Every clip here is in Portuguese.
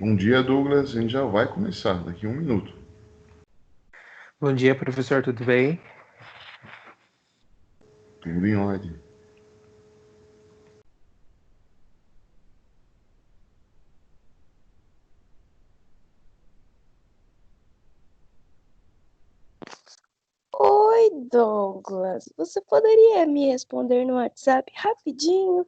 Bom dia, Douglas. A gente já vai começar daqui a um minuto. Bom dia, professor, tudo bem? Tudo em ordem. Oi, Douglas. Você poderia me responder no WhatsApp rapidinho?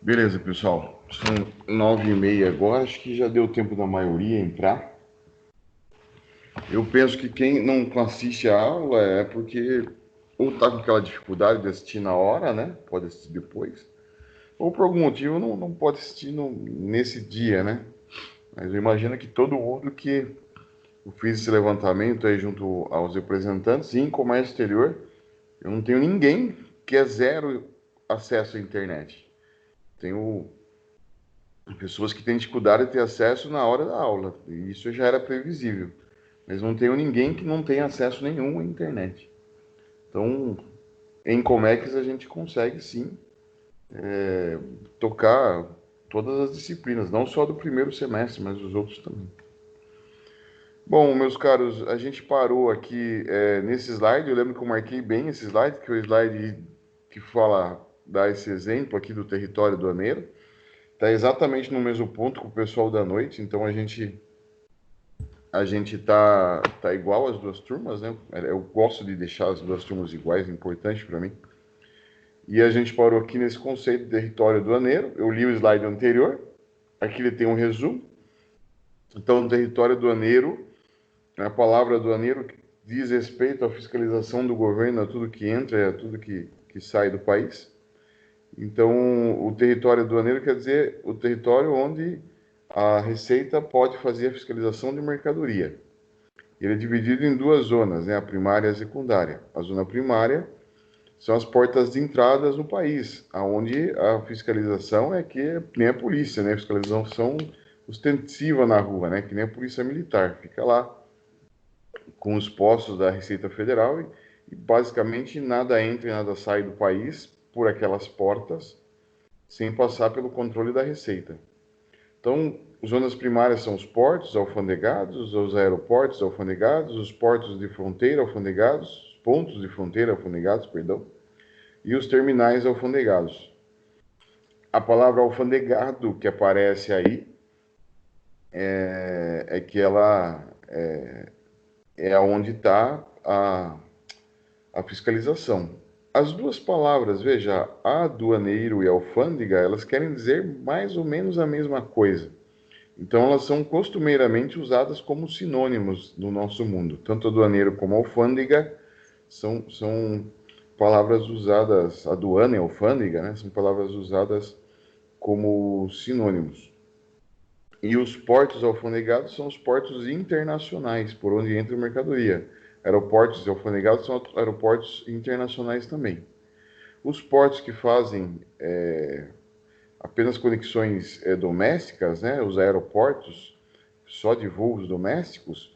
Beleza, pessoal. São 9h30 agora. Acho que já deu tempo da maioria entrar. Eu penso que quem não assiste a aula é porque ou está com aquela dificuldade de assistir na hora, né? Pode assistir depois. Ou por algum motivo não pode assistir nesse dia, né? Mas eu imagino que todo mundo que eu fiz esse levantamento aí junto aos representantes e em comércio exterior, eu não tenho ninguém que é zero acesso à internet. Tenho pessoas que têm dificuldade de ter acesso na hora da aula, e isso já era previsível. Mas não tenho ninguém que não tenha acesso nenhum à internet. Então, em Comex a gente consegue sim tocar todas as disciplinas, não só do primeiro semestre, mas os outros também. Bom, meus caros, a gente parou aqui nesse slide. Eu lembro que eu marquei bem esse slide, que é o slide que fala, dá esse exemplo aqui do território aduaneiro. Está exatamente no mesmo ponto com o pessoal da noite, então a gente tá igual as duas turmas, né? Eu gosto de deixar as duas turmas iguais, é importante para mim. E a gente parou aqui nesse conceito de território aduaneiro. Eu li o slide anterior, aqui ele tem um resumo. Então, território aduaneiro, a palavra aduaneiro diz respeito à fiscalização do governo, a tudo que entra e a tudo que sai do país. Então, o território aduaneiro quer dizer o território onde a Receita pode fazer a fiscalização de mercadoria. Ele é dividido em duas zonas, né? A primária e a secundária. A zona primária são as portas de entradas no país, aonde a fiscalização é que nem a polícia, né? A fiscalização ostensiva na rua, né? Que nem a polícia militar. Fica lá com os postos da Receita Federal e basicamente nada entra e nada sai do país por aquelas portas sem passar pelo controle da Receita. Então, zonas primárias são os portos alfandegados, os aeroportos alfandegados, os portos de fronteira alfandegados, os pontos de fronteira alfandegados, perdão, e os terminais alfandegados. A palavra alfandegado que aparece aí é que ela é onde está a fiscalização. As duas palavras, veja, aduaneiro e alfândega, elas querem dizer mais ou menos a mesma coisa. Então, elas são costumeiramente usadas como sinônimos no nosso mundo. Tanto aduaneiro como alfândega são palavras usadas, aduana e alfândega, né? São palavras usadas como sinônimos. E os portos alfandegados são os portos internacionais, por onde entra a mercadoria. Aeroportos alfandegados são aeroportos internacionais também. Os portos que fazem apenas conexões domésticas, né, os aeroportos só de voos domésticos,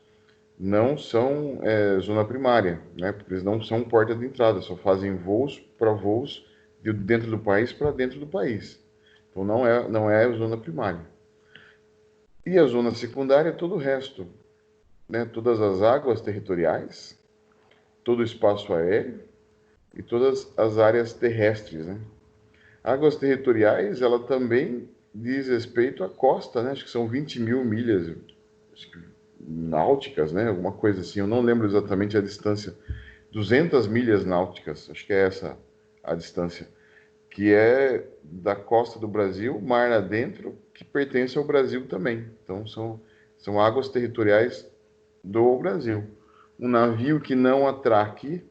não são zona primária, né, porque eles não são porta de entrada, só fazem voos para voos de dentro do país para dentro do país. Então não é zona primária. E a zona secundária é todo o resto, né, todas as águas territoriais, todo o espaço aéreo e todas as áreas terrestres, né. Águas territoriais, ela também diz respeito à costa, né? Acho que são 20 mil milhas náuticas, né? Alguma coisa assim. Eu não lembro exatamente a distância. 200 milhas náuticas, acho que é essa a distância que é da costa do Brasil, mar adentro, que pertence ao Brasil também. Então, são águas territoriais do Brasil. Um navio que não atraque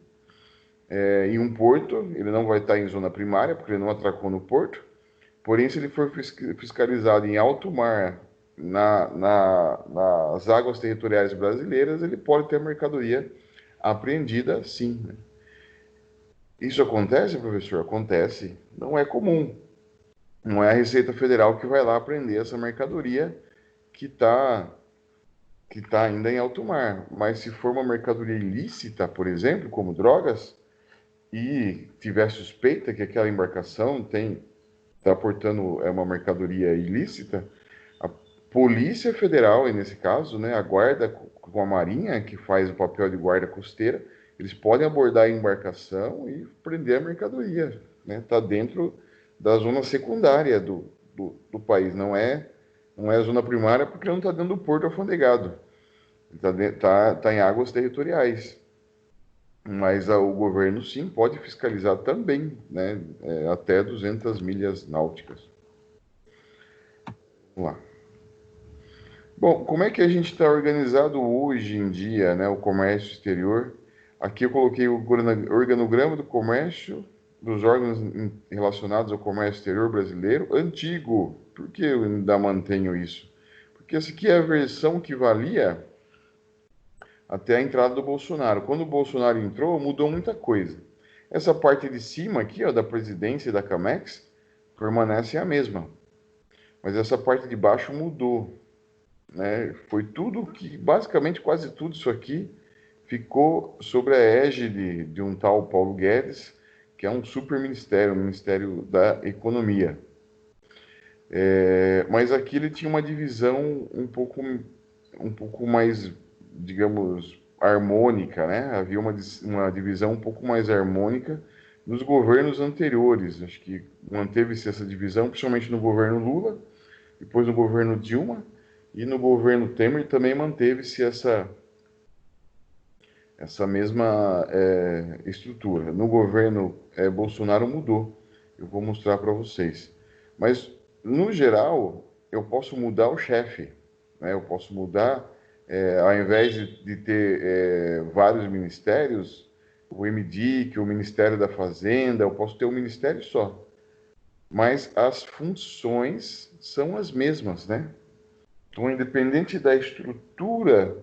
em um porto, ele não vai estar em zona primária, porque ele não atracou no porto. Porém, se ele for fiscalizado em alto mar, nas águas territoriais brasileiras, ele pode ter a mercadoria apreendida, sim. Isso acontece, professor? Acontece. Não é comum. Não é a Receita Federal que vai lá apreender essa mercadoria que tá ainda em alto mar. Mas se for uma mercadoria ilícita, por exemplo, como drogas, e tiver suspeita que aquela embarcação está portando uma mercadoria ilícita, a Polícia Federal, e nesse caso, né, a guarda com a Marinha, que faz o papel de guarda costeira, eles podem abordar a embarcação e prender a mercadoria. Né? Está dentro da zona secundária do país, não é a zona primária porque não está dentro do porto alfandegado. Tá em águas territoriais. Mas o governo, sim, pode fiscalizar também, né, até 200 milhas náuticas. Vamos lá. Bom, como é que a gente está organizado hoje em dia, né, o comércio exterior? Aqui eu coloquei o organograma do comércio, dos órgãos relacionados ao comércio exterior brasileiro, antigo. Por que eu ainda mantenho isso? Porque essa aqui é a versão que valia até a entrada do Bolsonaro. Quando o Bolsonaro entrou, mudou muita coisa. Essa parte de cima aqui, ó, da presidência e da Camex, permanece a mesma. Mas essa parte de baixo mudou. Né? Foi tudo que, basicamente quase tudo isso aqui, ficou sobre a égide de um tal Paulo Guedes, que é um super ministério, o Ministério da Economia. Mas aqui ele tinha uma divisão um pouco mais, digamos, harmônica, né? Havia uma divisão um pouco mais harmônica nos governos anteriores. Acho que manteve-se essa divisão, principalmente no governo Lula, depois no governo Dilma, e no governo Temer também manteve-se essa mesma estrutura. No governo Bolsonaro mudou. Eu vou mostrar para vocês. Mas, no geral, eu posso mudar o chefe. Né? Eu posso mudar, ao invés de ter vários ministérios, o MDIC, o Ministério da Fazenda, eu posso ter um ministério só. Mas as funções são as mesmas, né? Então, independente da estrutura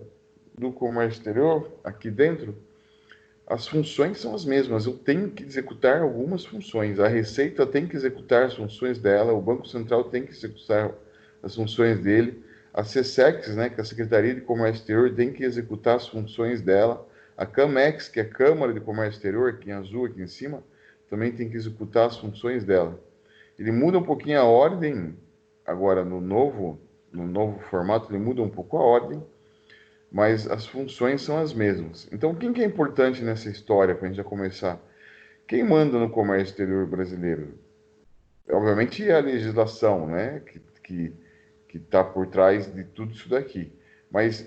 do comércio exterior, aqui dentro, as funções são as mesmas. Eu tenho que executar algumas funções. A Receita tem que executar as funções dela, o Banco Central tem que executar as funções dele, a SESEX, né, que é a Secretaria de Comércio Exterior, tem que executar as funções dela, a CAMEX, que é a Câmara de Comércio Exterior, aqui em azul, aqui em cima, também tem que executar as funções dela. Ele muda um pouquinho a ordem, agora no novo formato, ele muda um pouco a ordem, mas as funções são as mesmas. Então, quem que é importante nessa história, para a gente já começar? Quem manda no comércio exterior brasileiro? Obviamente é a legislação, né, que está por trás de tudo isso daqui. Mas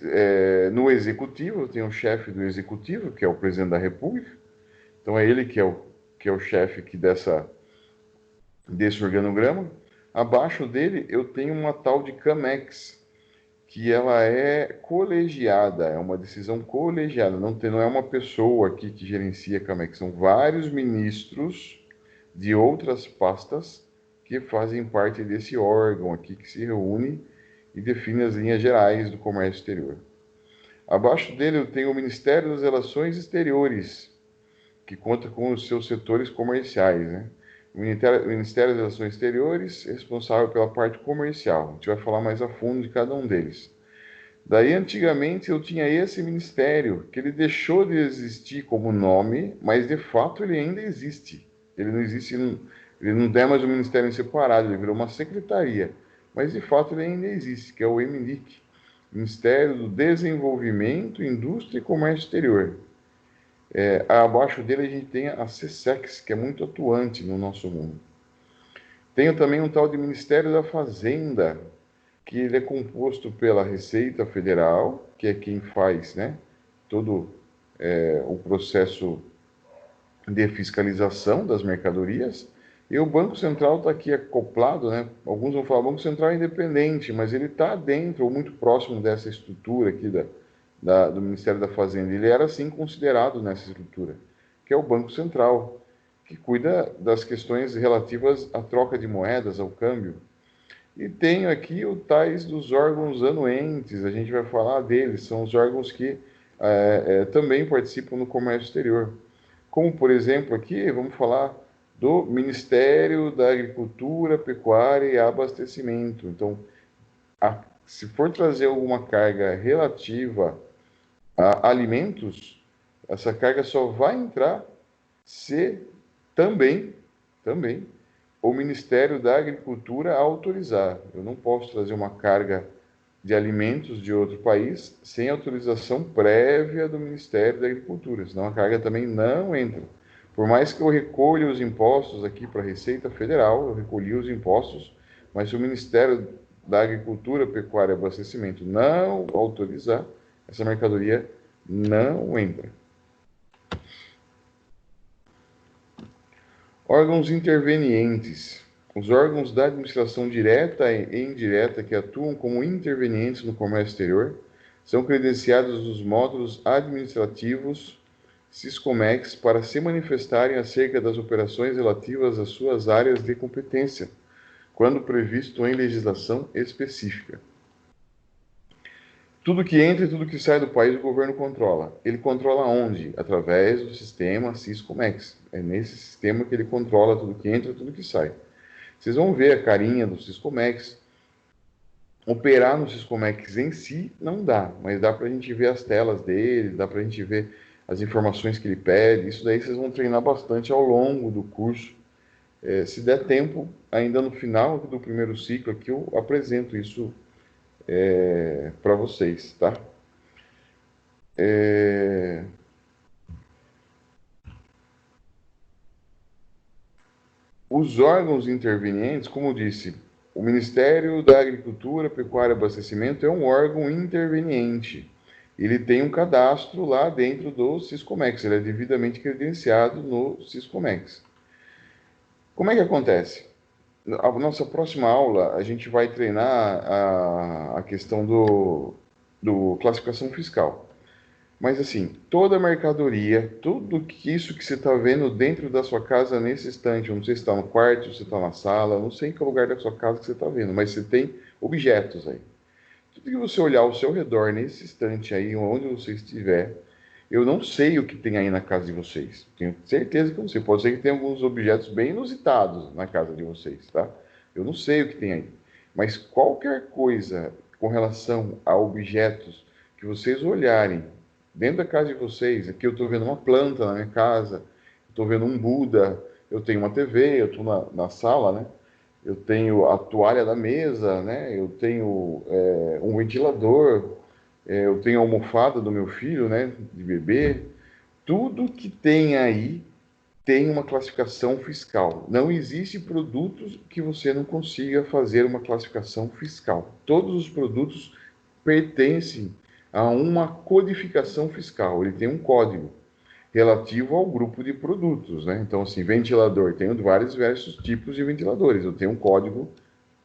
no executivo, tem o chefe do executivo, que é o presidente da República. Então, é ele que é o chefe aqui desse organograma. Abaixo dele, eu tenho uma tal de CAMEX, que ela é colegiada, é uma decisão colegiada, não é uma pessoa aqui que gerencia a CAMEX, são vários ministros de outras pastas que fazem parte desse órgão aqui, que se reúne e define as linhas gerais do comércio exterior. Abaixo dele eu tenho o Ministério das Relações Exteriores, que conta com os seus setores comerciais, né? O Ministério das Relações Exteriores é responsável pela parte comercial. A gente vai falar mais a fundo de cada um deles. Daí, antigamente, eu tinha esse ministério, que ele deixou de existir como nome, mas de fato ele ainda existe. Ele não existe, ele não é mais um ministério separado, ele virou uma secretaria. Mas de fato ele ainda existe, que é o MNIC, Ministério do Desenvolvimento, Indústria e Comércio Exterior. Abaixo dele a gente tem a SESEX, que é muito atuante no nosso mundo. Tenho também um tal de Ministério da Fazenda, que ele é composto pela Receita Federal, que é quem faz, né, todo o processo de fiscalização das mercadorias, E o Banco Central está aqui acoplado, né? Alguns vão falar, o Banco Central é independente, mas ele está dentro ou muito próximo dessa estrutura aqui do Ministério da Fazenda. Ele era, assim, considerado nessa estrutura, que é o Banco Central, que cuida das questões relativas à troca de moedas, ao câmbio. E tenho aqui o tais dos órgãos anuentes, a gente vai falar deles, são os órgãos que também participam no comércio exterior. Como, por exemplo, aqui vamos falar do Ministério da Agricultura, Pecuária e Abastecimento. Então, se for trazer alguma carga relativa a alimentos, essa carga só vai entrar se também o Ministério da Agricultura autorizar. Eu não posso trazer uma carga de alimentos de outro país sem autorização prévia do Ministério da Agricultura, senão a carga também não entra. Por mais que eu recolha os impostos aqui para a Receita Federal, eu recolhi os impostos, mas se o Ministério da Agricultura, Pecuária e Abastecimento não autorizar, essa mercadoria não entra. Órgãos intervenientes. Os órgãos da administração direta e indireta que atuam como intervenientes no comércio exterior são credenciados nos módulos administrativos Siscomex para se manifestarem acerca das operações relativas às suas áreas de competência, quando previsto em legislação específica. Tudo que entra e tudo que sai do país o governo controla. Ele controla onde? Através do sistema Siscomex. É nesse sistema que ele controla tudo que entra e tudo que sai. Vocês vão ver a carinha do Siscomex. Operar no Siscomex em si não dá, mas dá para a gente ver as telas dele, dá para a gente ver as informações que ele pede. Isso daí vocês vão treinar bastante ao longo do curso. Se der tempo, ainda no final do primeiro ciclo aqui, eu apresento isso para vocês, tá? Os órgãos intervenientes, como eu disse, o Ministério da Agricultura, Pecuária e Abastecimento é um órgão interveniente. Ele tem um cadastro lá dentro do Siscomex, ele é devidamente credenciado no Siscomex. Como é que acontece? A nossa próxima aula, a gente vai treinar a questão do classificação fiscal. Mas assim, toda mercadoria, tudo isso que você está vendo dentro da sua casa nesse instante, eu não sei se está no quarto, se está na sala, não sei em que lugar da sua casa que você está vendo, mas você tem objetos aí. Tudo que você olhar ao seu redor nesse instante aí, onde você estiver, eu não sei o que tem aí na casa de vocês. Tenho certeza que não sei. Pode ser que tenha alguns objetos bem inusitados na casa de vocês, tá? Eu não sei o que tem aí. Mas qualquer coisa com relação a objetos que vocês olharem dentro da casa de vocês, aqui eu estou vendo uma planta na minha casa, estou vendo um Buda, eu tenho uma TV, eu estou na sala, né? Eu tenho a toalha da mesa, né? Eu tenho um ventilador, eu tenho a almofada do meu filho, né? De bebê. Tudo que tem aí tem uma classificação fiscal. Não existe produtos que você não consiga fazer uma classificação fiscal. Todos os produtos pertencem a uma codificação fiscal. Ele tem um código relativo ao grupo de produtos, né? Então, assim, ventilador, tenho diversos tipos de ventiladores. Eu tenho um código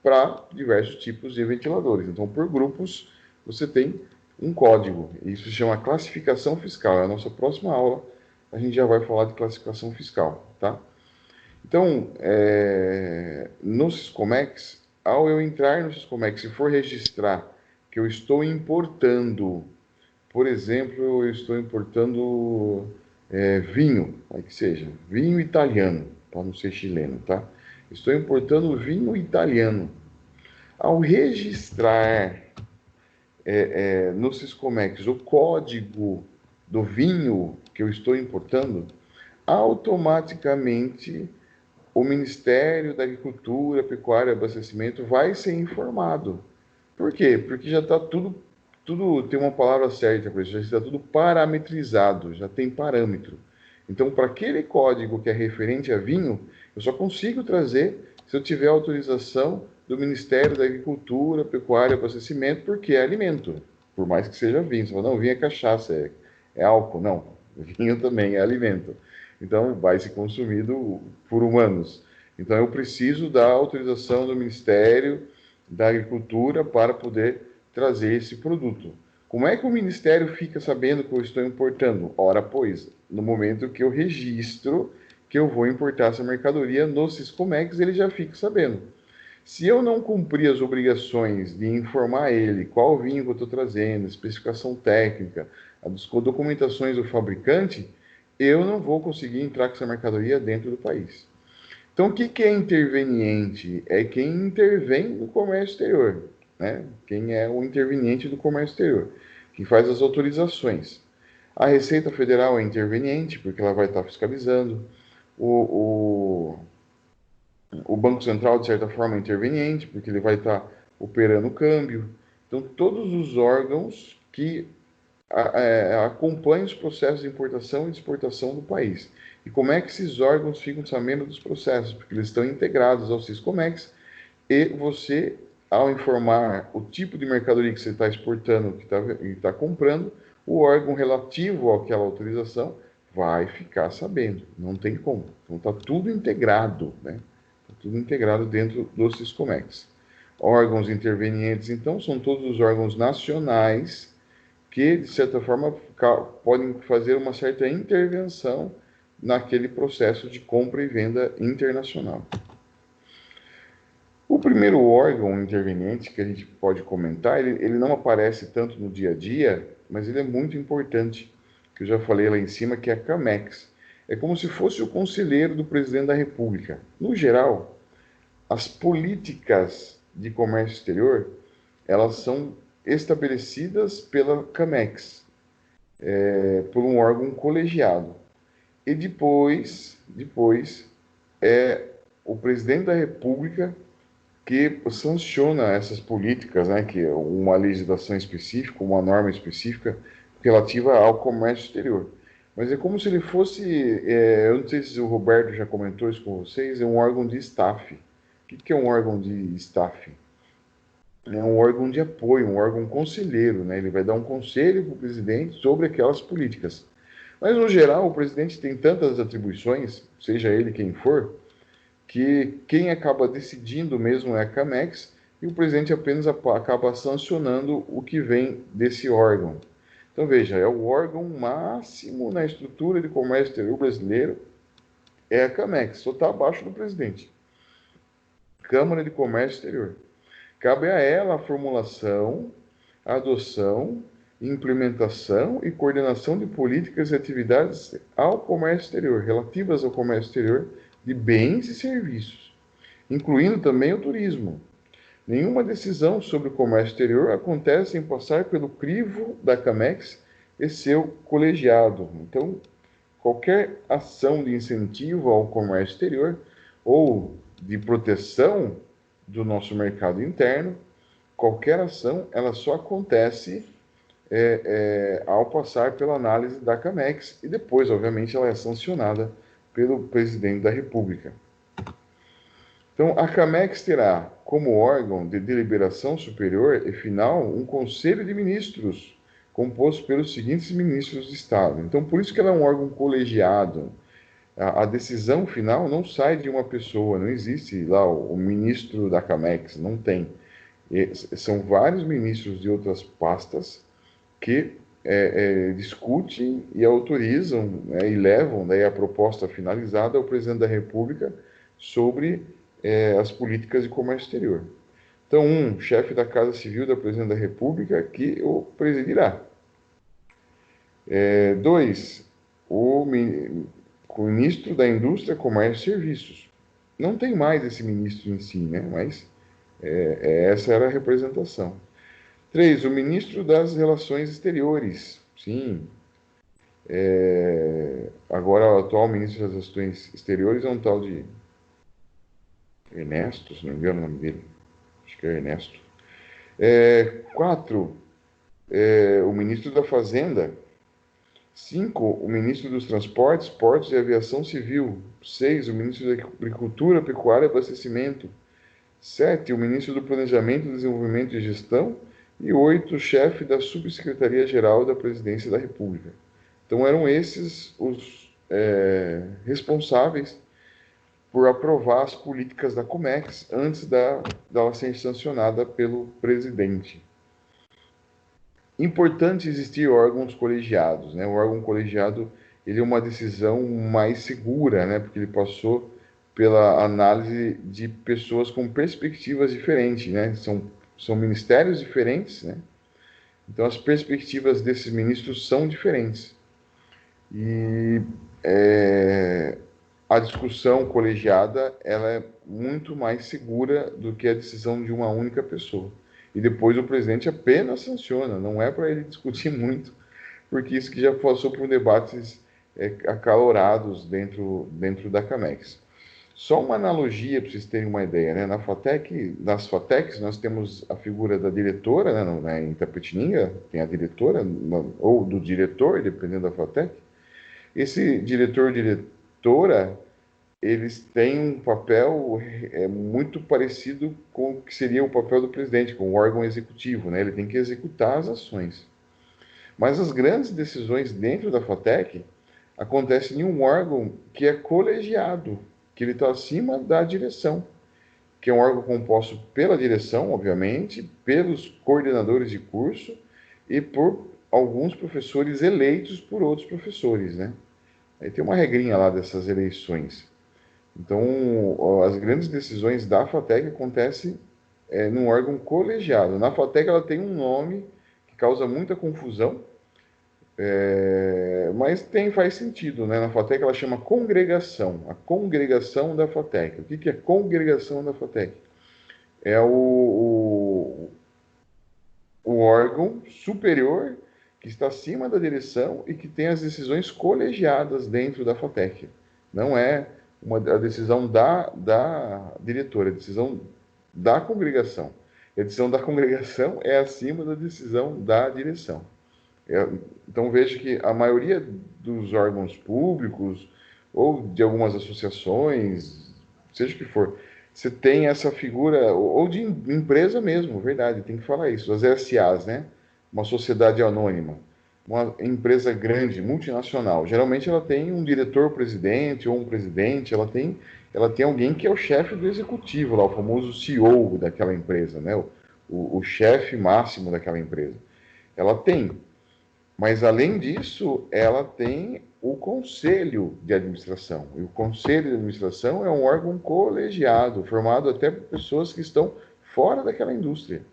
para diversos tipos de ventiladores. Então, por grupos, você tem um código. Isso se chama classificação fiscal. É a nossa próxima aula, a gente já vai falar de classificação fiscal, tá? Então, no Siscomex, ao eu entrar no Siscomex e for registrar que eu estou importando, por exemplo, eu estou importando vinho, que seja, vinho italiano, para não ser chileno, tá? Estou importando vinho italiano. Ao registrar no Siscomex o código do vinho que eu estou importando, automaticamente o Ministério da Agricultura, Pecuária e Abastecimento vai ser informado. Por quê? Porque já está tudo tem uma palavra certa para isso, já está tudo parametrizado, já tem parâmetro. Então, para aquele código que é referente a vinho, eu só consigo trazer se eu tiver autorização do Ministério da Agricultura, Pecuária e Abastecimento, porque é alimento, por mais que seja vinho. Você fala, não, vinho é cachaça, é álcool. Não, vinho também é alimento. Então, vai ser consumido por humanos. Então, eu preciso da autorização do Ministério da Agricultura para poder trazer esse produto. Como é que o Ministério fica sabendo que eu estou importando? Ora, pois, no momento que eu registro que eu vou importar essa mercadoria no Siscomex, ele já fica sabendo. Se eu não cumprir as obrigações de informar ele qual vinho que eu estou trazendo, especificação técnica, as documentações do fabricante, eu não vou conseguir entrar com essa mercadoria dentro do país. Então, o que é interveniente? É quem intervém no comércio exterior, né? Quem é o interveniente do comércio exterior, que faz as autorizações. A Receita Federal é interveniente, porque ela vai estar fiscalizando. O, o Banco Central, de certa forma, é interveniente, porque ele vai estar operando o câmbio. Então, todos os órgãos que acompanham os processos de importação e de exportação do país. E como é que esses órgãos ficam sabendo dos processos? Porque eles estão integrados ao Siscomex e você, ao informar o tipo de mercadoria que você está exportando, que está comprando, o órgão relativo àquela autorização vai ficar sabendo. Não tem como. Então está tudo integrado, né? Está tudo integrado dentro do Siscomex. Órgãos intervenientes, então, são todos os órgãos nacionais que, de certa forma, podem fazer uma certa intervenção naquele processo de compra e venda internacional. O primeiro órgão interveniente que a gente pode comentar, ele não aparece tanto no dia a dia, mas ele é muito importante, que eu já falei lá em cima, que é a CAMEX. É como se fosse o conselheiro do presidente da República. No geral, as políticas de comércio exterior, elas são estabelecidas pela CAMEX, por um órgão colegiado. E depois é o presidente da República que sanciona essas políticas, né, que é uma legislação específica, uma norma específica relativa ao comércio exterior. Mas é como se ele fosse, eu não sei se o Roberto já comentou isso com vocês, é um órgão de staff. O que é um órgão de staff? É um órgão de apoio, um órgão conselheiro, né? Ele vai dar um conselho para o presidente sobre aquelas políticas. Mas, no geral, o presidente tem tantas atribuições, seja ele quem for, que quem acaba decidindo mesmo é a CAMEX e o presidente apenas acaba sancionando o que vem desse órgão. Então, veja, é o órgão máximo na estrutura de comércio exterior brasileiro, é a CAMEX, só está abaixo do presidente. Câmara de Comércio Exterior. Cabe a ela a formulação, a adoção, implementação e coordenação de políticas e atividades ao comércio exterior, relativas ao comércio exterior de bens e serviços, incluindo também o turismo. Nenhuma decisão sobre o comércio exterior acontece sem passar pelo crivo da CAMEX e seu colegiado. Então, qualquer ação de incentivo ao comércio exterior ou de proteção do nosso mercado interno, qualquer ação, ela só acontece ao passar pela análise da CAMEX e depois, obviamente, ela é sancionada pelo presidente da República. Então, a CAMEX terá como órgão de deliberação superior e final um conselho de ministros, composto pelos seguintes ministros de Estado. Então, por isso que ela é um órgão colegiado. A decisão final não sai de uma pessoa, não existe lá o ministro da CAMEX, não tem. São vários ministros de outras pastas que discutem e autorizam, né, e levam daí a proposta finalizada ao presidente da República sobre as políticas de comércio exterior. Então, chefe da Casa Civil da Presidente da República que o presidirá. 2, o ministro da Indústria, Comércio e Serviços. Não tem mais esse ministro em si, né? Mas essa era a representação. 3, o ministro das Relações Exteriores. Sim. Agora, o atual ministro das Relações Exteriores é um tal de Ernesto, se não me engano o nome dele. Acho que é Ernesto. 4, o ministro da Fazenda. 5, o ministro dos Transportes, Portos e Aviação Civil. 6, o ministro da Agricultura, Pecuária e Abastecimento. 7, o ministro do Planejamento, Desenvolvimento e Gestão. E 8, o chefe da Subsecretaria-Geral da Presidência da República. Então, eram esses os responsáveis por aprovar as políticas da Comex antes dela ser sancionada pelo presidente. Importante existir órgãos colegiados, né? O órgão colegiado, ele é uma decisão mais segura, né? Porque ele passou pela análise de pessoas com perspectivas diferentes, né? São ministérios diferentes, né? Então as perspectivas desses ministros são diferentes. E a discussão colegiada, ela é muito mais segura do que a decisão de uma única pessoa. E depois o presidente apenas sanciona, não é para ele discutir muito, porque isso que já passou por debates acalorados dentro da Camex. Só uma analogia para vocês terem uma ideia, né? Nas FATECs nós temos a figura da diretora, né? Em Itapetininga tem a diretora, ou do diretor, dependendo da FATEC. Esse diretora, eles têm um papel muito parecido com o que seria o papel do presidente, com o órgão executivo, né? Ele tem que executar as ações. Mas as grandes decisões dentro da FATEC acontecem em um órgão que é colegiado, que ele está acima da direção, que é um órgão composto pela direção, obviamente, pelos coordenadores de curso e por alguns professores eleitos por outros professores, né? Aí tem uma regrinha lá dessas eleições. Então, as grandes decisões da FATEC acontecem num órgão colegiado. Na FATEC ela tem um nome que causa muita confusão, mas faz sentido, né? Na FATEC ela chama congregação, a congregação da FATEC. O que é congregação da FATEC? É o órgão superior que está acima da direção e que tem as decisões colegiadas dentro da FATEC. Não é a decisão da diretora, a decisão da congregação. A decisão da congregação é acima da decisão da direção. Então veja que a maioria dos órgãos públicos ou de algumas associações, seja o que for, você tem essa figura, ou de empresa mesmo, verdade, tem que falar isso, as SAs, né? Uma sociedade anônima, uma empresa grande, multinacional, geralmente ela tem um diretor-presidente ou um presidente, ela tem alguém que é o chefe do executivo, lá, o famoso CEO daquela empresa, né? O chefe máximo daquela empresa. Ela tem, mas além disso, ela tem o conselho de administração. E o conselho de administração é um órgão colegiado, formado até por pessoas que estão fora daquela indústria.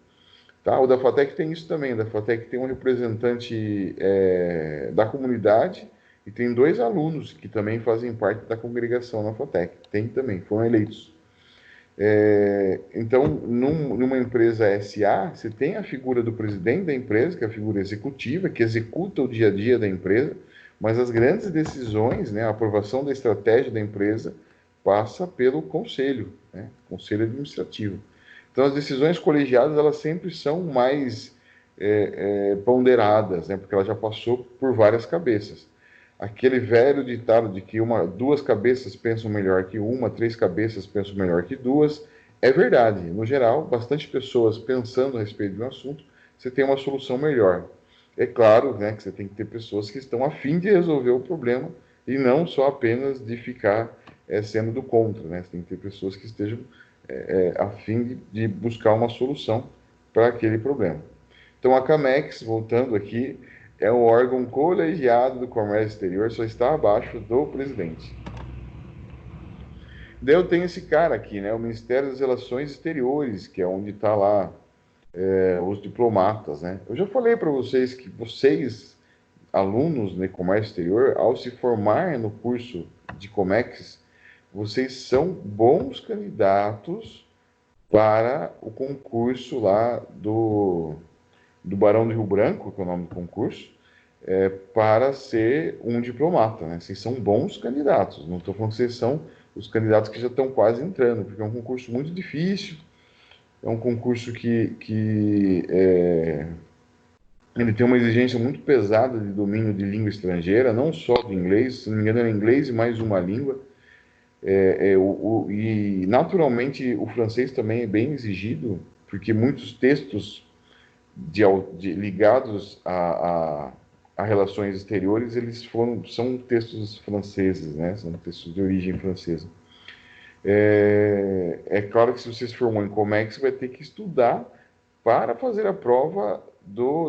Tá? O da FATEC tem isso também. O da FATEC tem um representante da comunidade e tem 2 alunos que também fazem parte da congregação na FATEC. Tem também, foram eleitos. Então, numa empresa SA, você tem a figura do presidente da empresa, que é a figura executiva, que executa o dia a dia da empresa, mas as grandes decisões, né, a aprovação da estratégia da empresa, passa pelo conselho, né, conselho administrativo. Então, as decisões colegiadas, elas sempre são mais ponderadas, né, porque ela já passou por várias cabeças. Aquele velho ditado de que 2 cabeças pensam melhor que uma, 3 cabeças pensam melhor que 2, é verdade. No geral, bastante pessoas pensando a respeito de um assunto, você tem uma solução melhor. É claro, né, que você tem que ter pessoas que estão a fim de resolver o problema e não só apenas de ficar sendo do contra, né? Você tem que ter pessoas que estejam a fim de buscar uma solução para aquele problema. Então, a Camex, voltando aqui, é um órgão colegiado do comércio exterior, só está abaixo do presidente. Daí eu tenho esse cara aqui, né, o Ministério das Relações Exteriores, que é onde está lá os diplomatas, né. Eu já falei para vocês que vocês, alunos de comércio exterior, ao se formar no curso de Comex, vocês são bons candidatos para o concurso lá do Barão de Rio Branco, que é o nome do concurso, para ser um diplomata, né? Vocês são bons candidatos, não estou falando que vocês são os candidatos que já estão quase entrando, porque é um concurso muito difícil, é um concurso que ele tem uma exigência muito pesada de domínio de língua estrangeira, não só do inglês, se não me engano é inglês e mais uma língua, e naturalmente o francês também é bem exigido, porque muitos textos ligados a relações exteriores, eles são textos franceses, né? São textos de origem francesa. É claro que se você se formou em Comex, você vai ter que estudar para fazer a prova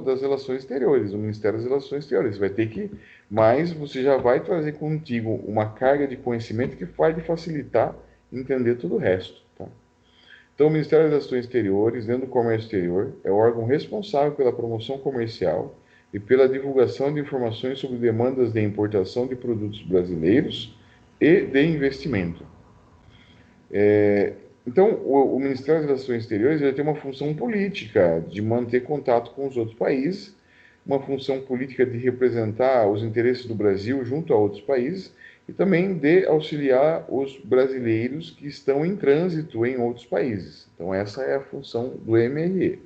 das relações exteriores, do Ministério das Relações Exteriores. Você vai ter que, mas você já vai trazer contigo uma carga de conhecimento que vai lhe facilitar entender todo o resto. Tá? Então, o Ministério das Relações Exteriores, dentro do comércio exterior, é o órgão responsável pela promoção comercial e pela divulgação de informações sobre demandas de importação de produtos brasileiros e de investimento. Então, o Ministério das Relações Exteriores ele tem uma função política de manter contato com os outros países, uma função política de representar os interesses do Brasil junto a outros países e também de auxiliar os brasileiros que estão em trânsito em outros países. Então, essa é a função do MRE.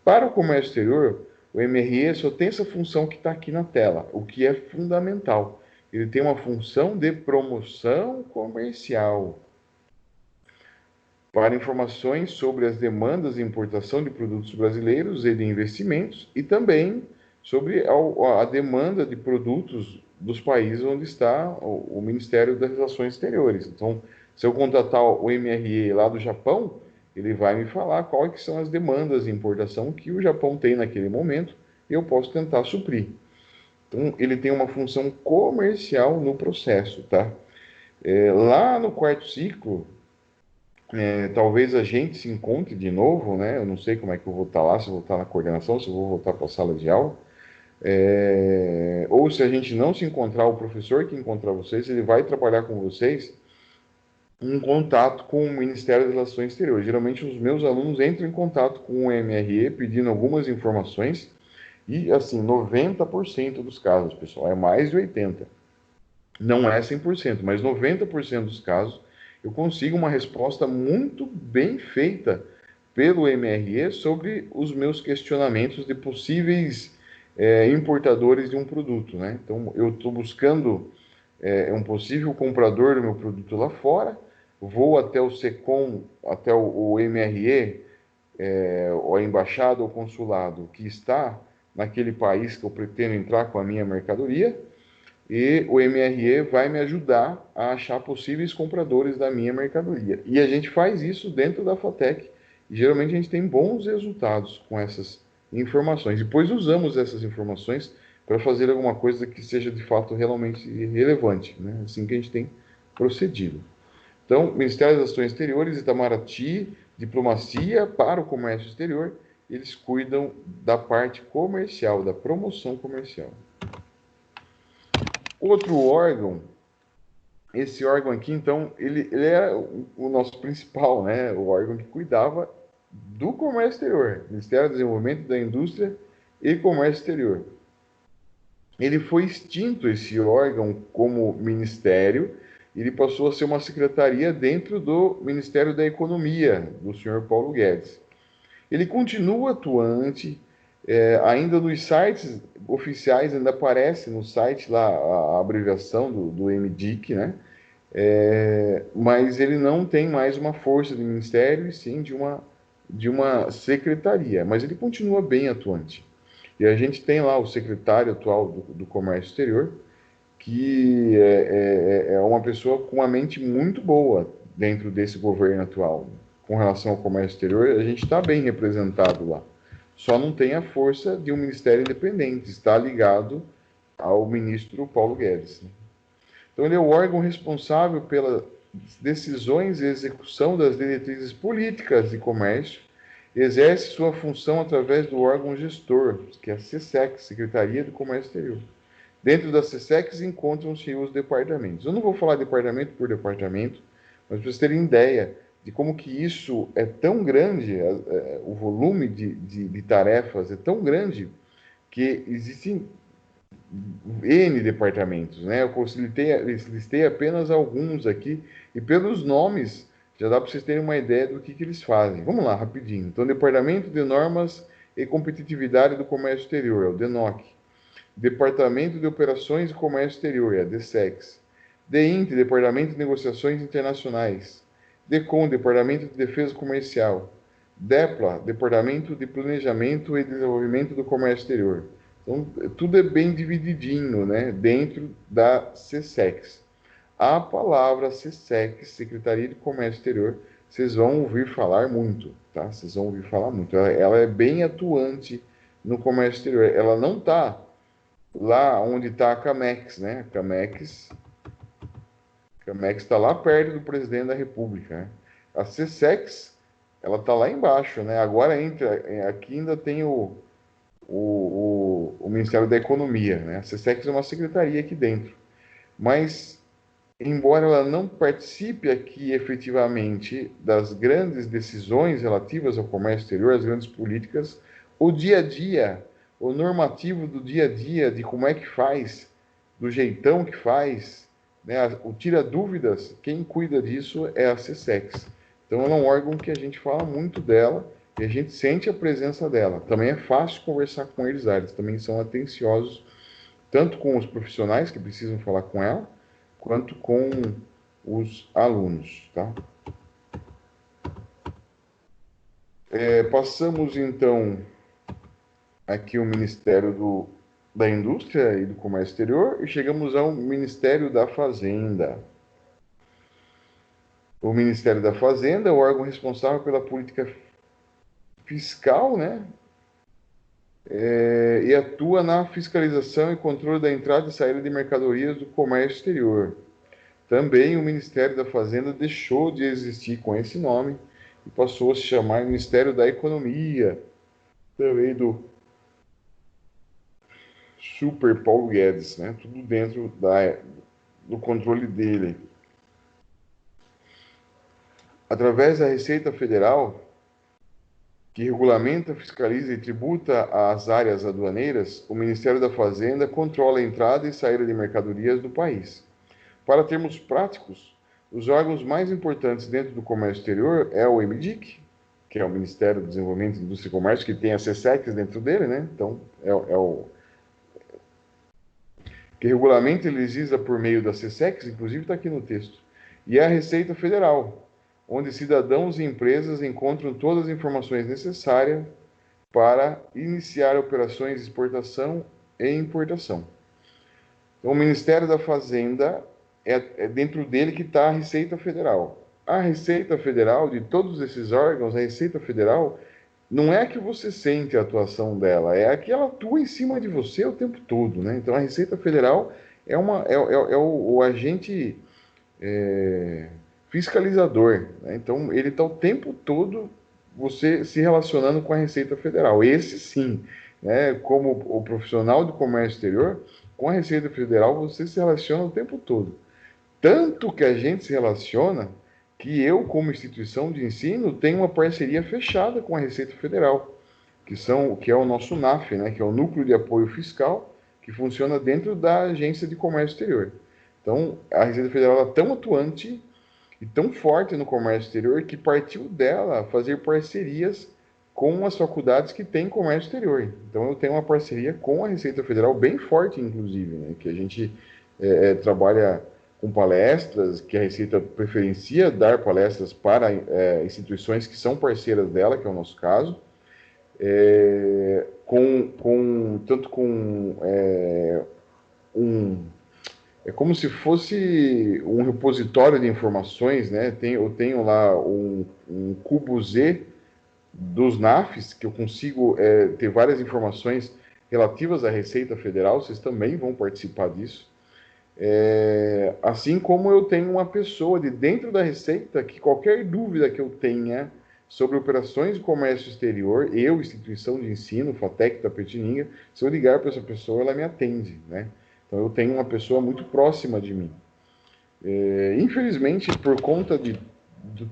Para o comércio exterior, o MRE só tem essa função que está aqui na tela, o que é fundamental. Ele tem uma função de promoção comercial para informações sobre as demandas de importação de produtos brasileiros e de investimentos e também sobre a demanda de produtos dos países onde está o Ministério das Relações Exteriores. Então, se eu contatar o MRE lá do Japão, ele vai me falar quais são as demandas de importação que o Japão tem naquele momento e eu posso tentar suprir. Então, ele tem uma função comercial no processo, tá? Lá no quarto ciclo, talvez a gente se encontre de novo, né? Eu não sei como é que eu vou estar lá, se eu vou estar na coordenação, se eu vou voltar para a sala de aula. Ou se a gente não se encontrar, o professor que encontrar vocês, ele vai trabalhar com vocês em contato com o Ministério das Relações Exteriores. Geralmente os meus alunos entram em contato com o MRE pedindo algumas informações e, assim, 90% dos casos, pessoal, é mais de 80%. Não é 100%, mas 90% dos casos eu consigo uma resposta muito bem feita pelo MRE sobre os meus questionamentos de possíveis importadores de um produto, né? Então, eu estou buscando um possível comprador do meu produto lá fora, vou até o SECOM, até o MRE, ou a embaixada ou consulado que está naquele país que eu pretendo entrar com a minha mercadoria, e o MRE vai me ajudar a achar possíveis compradores da minha mercadoria. E a gente faz isso dentro da FATEC. E geralmente a gente tem bons resultados com essas informações. Depois usamos essas informações para fazer alguma coisa que seja de fato realmente relevante. Né? Assim que a gente tem procedido. Então, Ministério das Ações Exteriores, Itamaraty, Diplomacia para o Comércio Exterior, eles cuidam da parte comercial, da promoção comercial. Outro órgão, esse órgão aqui, então, ele é o nosso principal, né? O órgão que cuidava do comércio exterior, Ministério do Desenvolvimento da Indústria e Comércio Exterior. Ele foi extinto, esse órgão, como ministério, ele passou a ser uma secretaria dentro do Ministério da Economia, do senhor Paulo Guedes. Ele continua atuante, ainda nos sites oficiais, ainda aparece no site lá a abreviação do MDIC, né? Mas ele não tem mais uma força de ministério, e sim de uma secretaria, mas ele continua bem atuante. E a gente tem lá o secretário atual do Comércio Exterior, que é uma pessoa com uma mente muito boa dentro desse governo atual. Com relação ao comércio exterior, a gente está bem representado lá. Só não tem a força de um ministério independente, está ligado ao ministro Paulo Guedes. Então, ele é o órgão responsável pelas decisões e execução das diretrizes políticas de comércio, exerce sua função através do órgão gestor, que é a SESEC, Secretaria do Comércio Exterior. Dentro das SESECs encontram-se os departamentos. Eu não vou falar departamento por departamento, mas para vocês terem ideia de como que isso é tão grande, o volume de tarefas é tão grande, que existem N departamentos, né? Eu listei apenas alguns aqui, e pelos nomes já dá para vocês terem uma ideia do que eles fazem. Vamos lá, rapidinho. Então, Departamento de Normas e Competitividade do Comércio Exterior, é o DENOC. Departamento de Operações e Comércio Exterior, é a DSEX. DEINT, Departamento de Negociações Internacionais. DECOM, Departamento de Defesa Comercial. DEPLA, Departamento de Planejamento e Desenvolvimento do Comércio Exterior. Então, tudo é bem divididinho, né, dentro da SESEX. a palavra SESC, Secretaria de Comércio Exterior, vocês vão ouvir falar muito, tá? Vocês vão ouvir falar muito. Ela é bem atuante no comércio exterior. Ela não está lá onde está a Camex, né? A Camex está lá perto do presidente da República, né? A SESEX, ela está lá embaixo, né? Agora aqui ainda tem o Ministério da Economia, né? A SESEX é uma secretaria aqui dentro. Mas, embora ela não participe aqui efetivamente das grandes decisões relativas ao comércio exterior, as grandes políticas, o dia a dia, o normativo do dia a dia, de como é que faz, do jeitão que faz, né, o tira dúvidas, quem cuida disso é a SESEX. Então, ela é um órgão que a gente fala muito dela e a gente sente a presença dela. Também é fácil conversar com eles também são atenciosos, tanto com os profissionais que precisam falar com ela, quanto com os alunos, tá? Passamos, então, aqui o Ministério da Indústria e do Comércio Exterior e chegamos ao Ministério da Fazenda. O Ministério da Fazenda é o órgão responsável pela política fiscal, né? E atua na fiscalização e controle da entrada e saída de mercadorias do comércio exterior. Também o Ministério da Fazenda deixou de existir com esse nome e passou a se chamar Ministério da Economia, também do Super Paulo Guedes, né? Tudo dentro do controle dele. Através da Receita Federal, que regulamenta, fiscaliza e tributa as áreas aduaneiras, o Ministério da Fazenda controla a entrada e saída de mercadorias do país. Para termos práticos, os órgãos mais importantes dentro do comércio exterior é o MDIC, que é o Ministério do Desenvolvimento, Indústria e Comércio, que tem a SESEX dentro dele, né? Então, é o que regulamenta e legisla por meio da SESEX, inclusive está aqui no texto. E a Receita Federal, onde cidadãos e empresas encontram todas as informações necessárias para iniciar operações de exportação e importação. Então, o Ministério da Fazenda é dentro dele que está a Receita Federal. A Receita Federal, de todos esses órgãos, a Receita Federal, não é que você sente a atuação dela, é a que ela atua em cima de você o tempo todo, né? Então, a Receita Federal é o agente fiscalizador, né? Então, ele está o tempo todo você se relacionando com a Receita Federal. Esse sim, né? Como o profissional do comércio exterior, com a Receita Federal você se relaciona o tempo todo. Tanto que a gente se relaciona que eu, como instituição de ensino, tenho uma parceria fechada com a Receita Federal, que é o nosso NAF, né? Que é o Núcleo de Apoio Fiscal, que funciona dentro da Agência de Comércio Exterior. Então, a Receita Federal é tão atuante e tão forte no comércio exterior que partiu dela fazer parcerias com as faculdades que têm comércio exterior. Então, eu tenho uma parceria com a Receita Federal bem forte, inclusive, né? Que a gente trabalha com palestras, que a Receita preferencia dar palestras para instituições que são parceiras dela, que é o nosso caso, tanto com é como se fosse um repositório de informações, né? Eu tenho lá um cubo Z dos NAFs, que eu consigo ter várias informações relativas à Receita Federal, vocês também vão participar disso. Assim como eu tenho uma pessoa de dentro da Receita que qualquer dúvida que eu tenha sobre operações de comércio exterior, eu, instituição de ensino, FATEC Tapetininga, se eu ligar para essa pessoa, ela me atende, né? Então eu tenho uma pessoa muito próxima de mim. Infelizmente, por conta de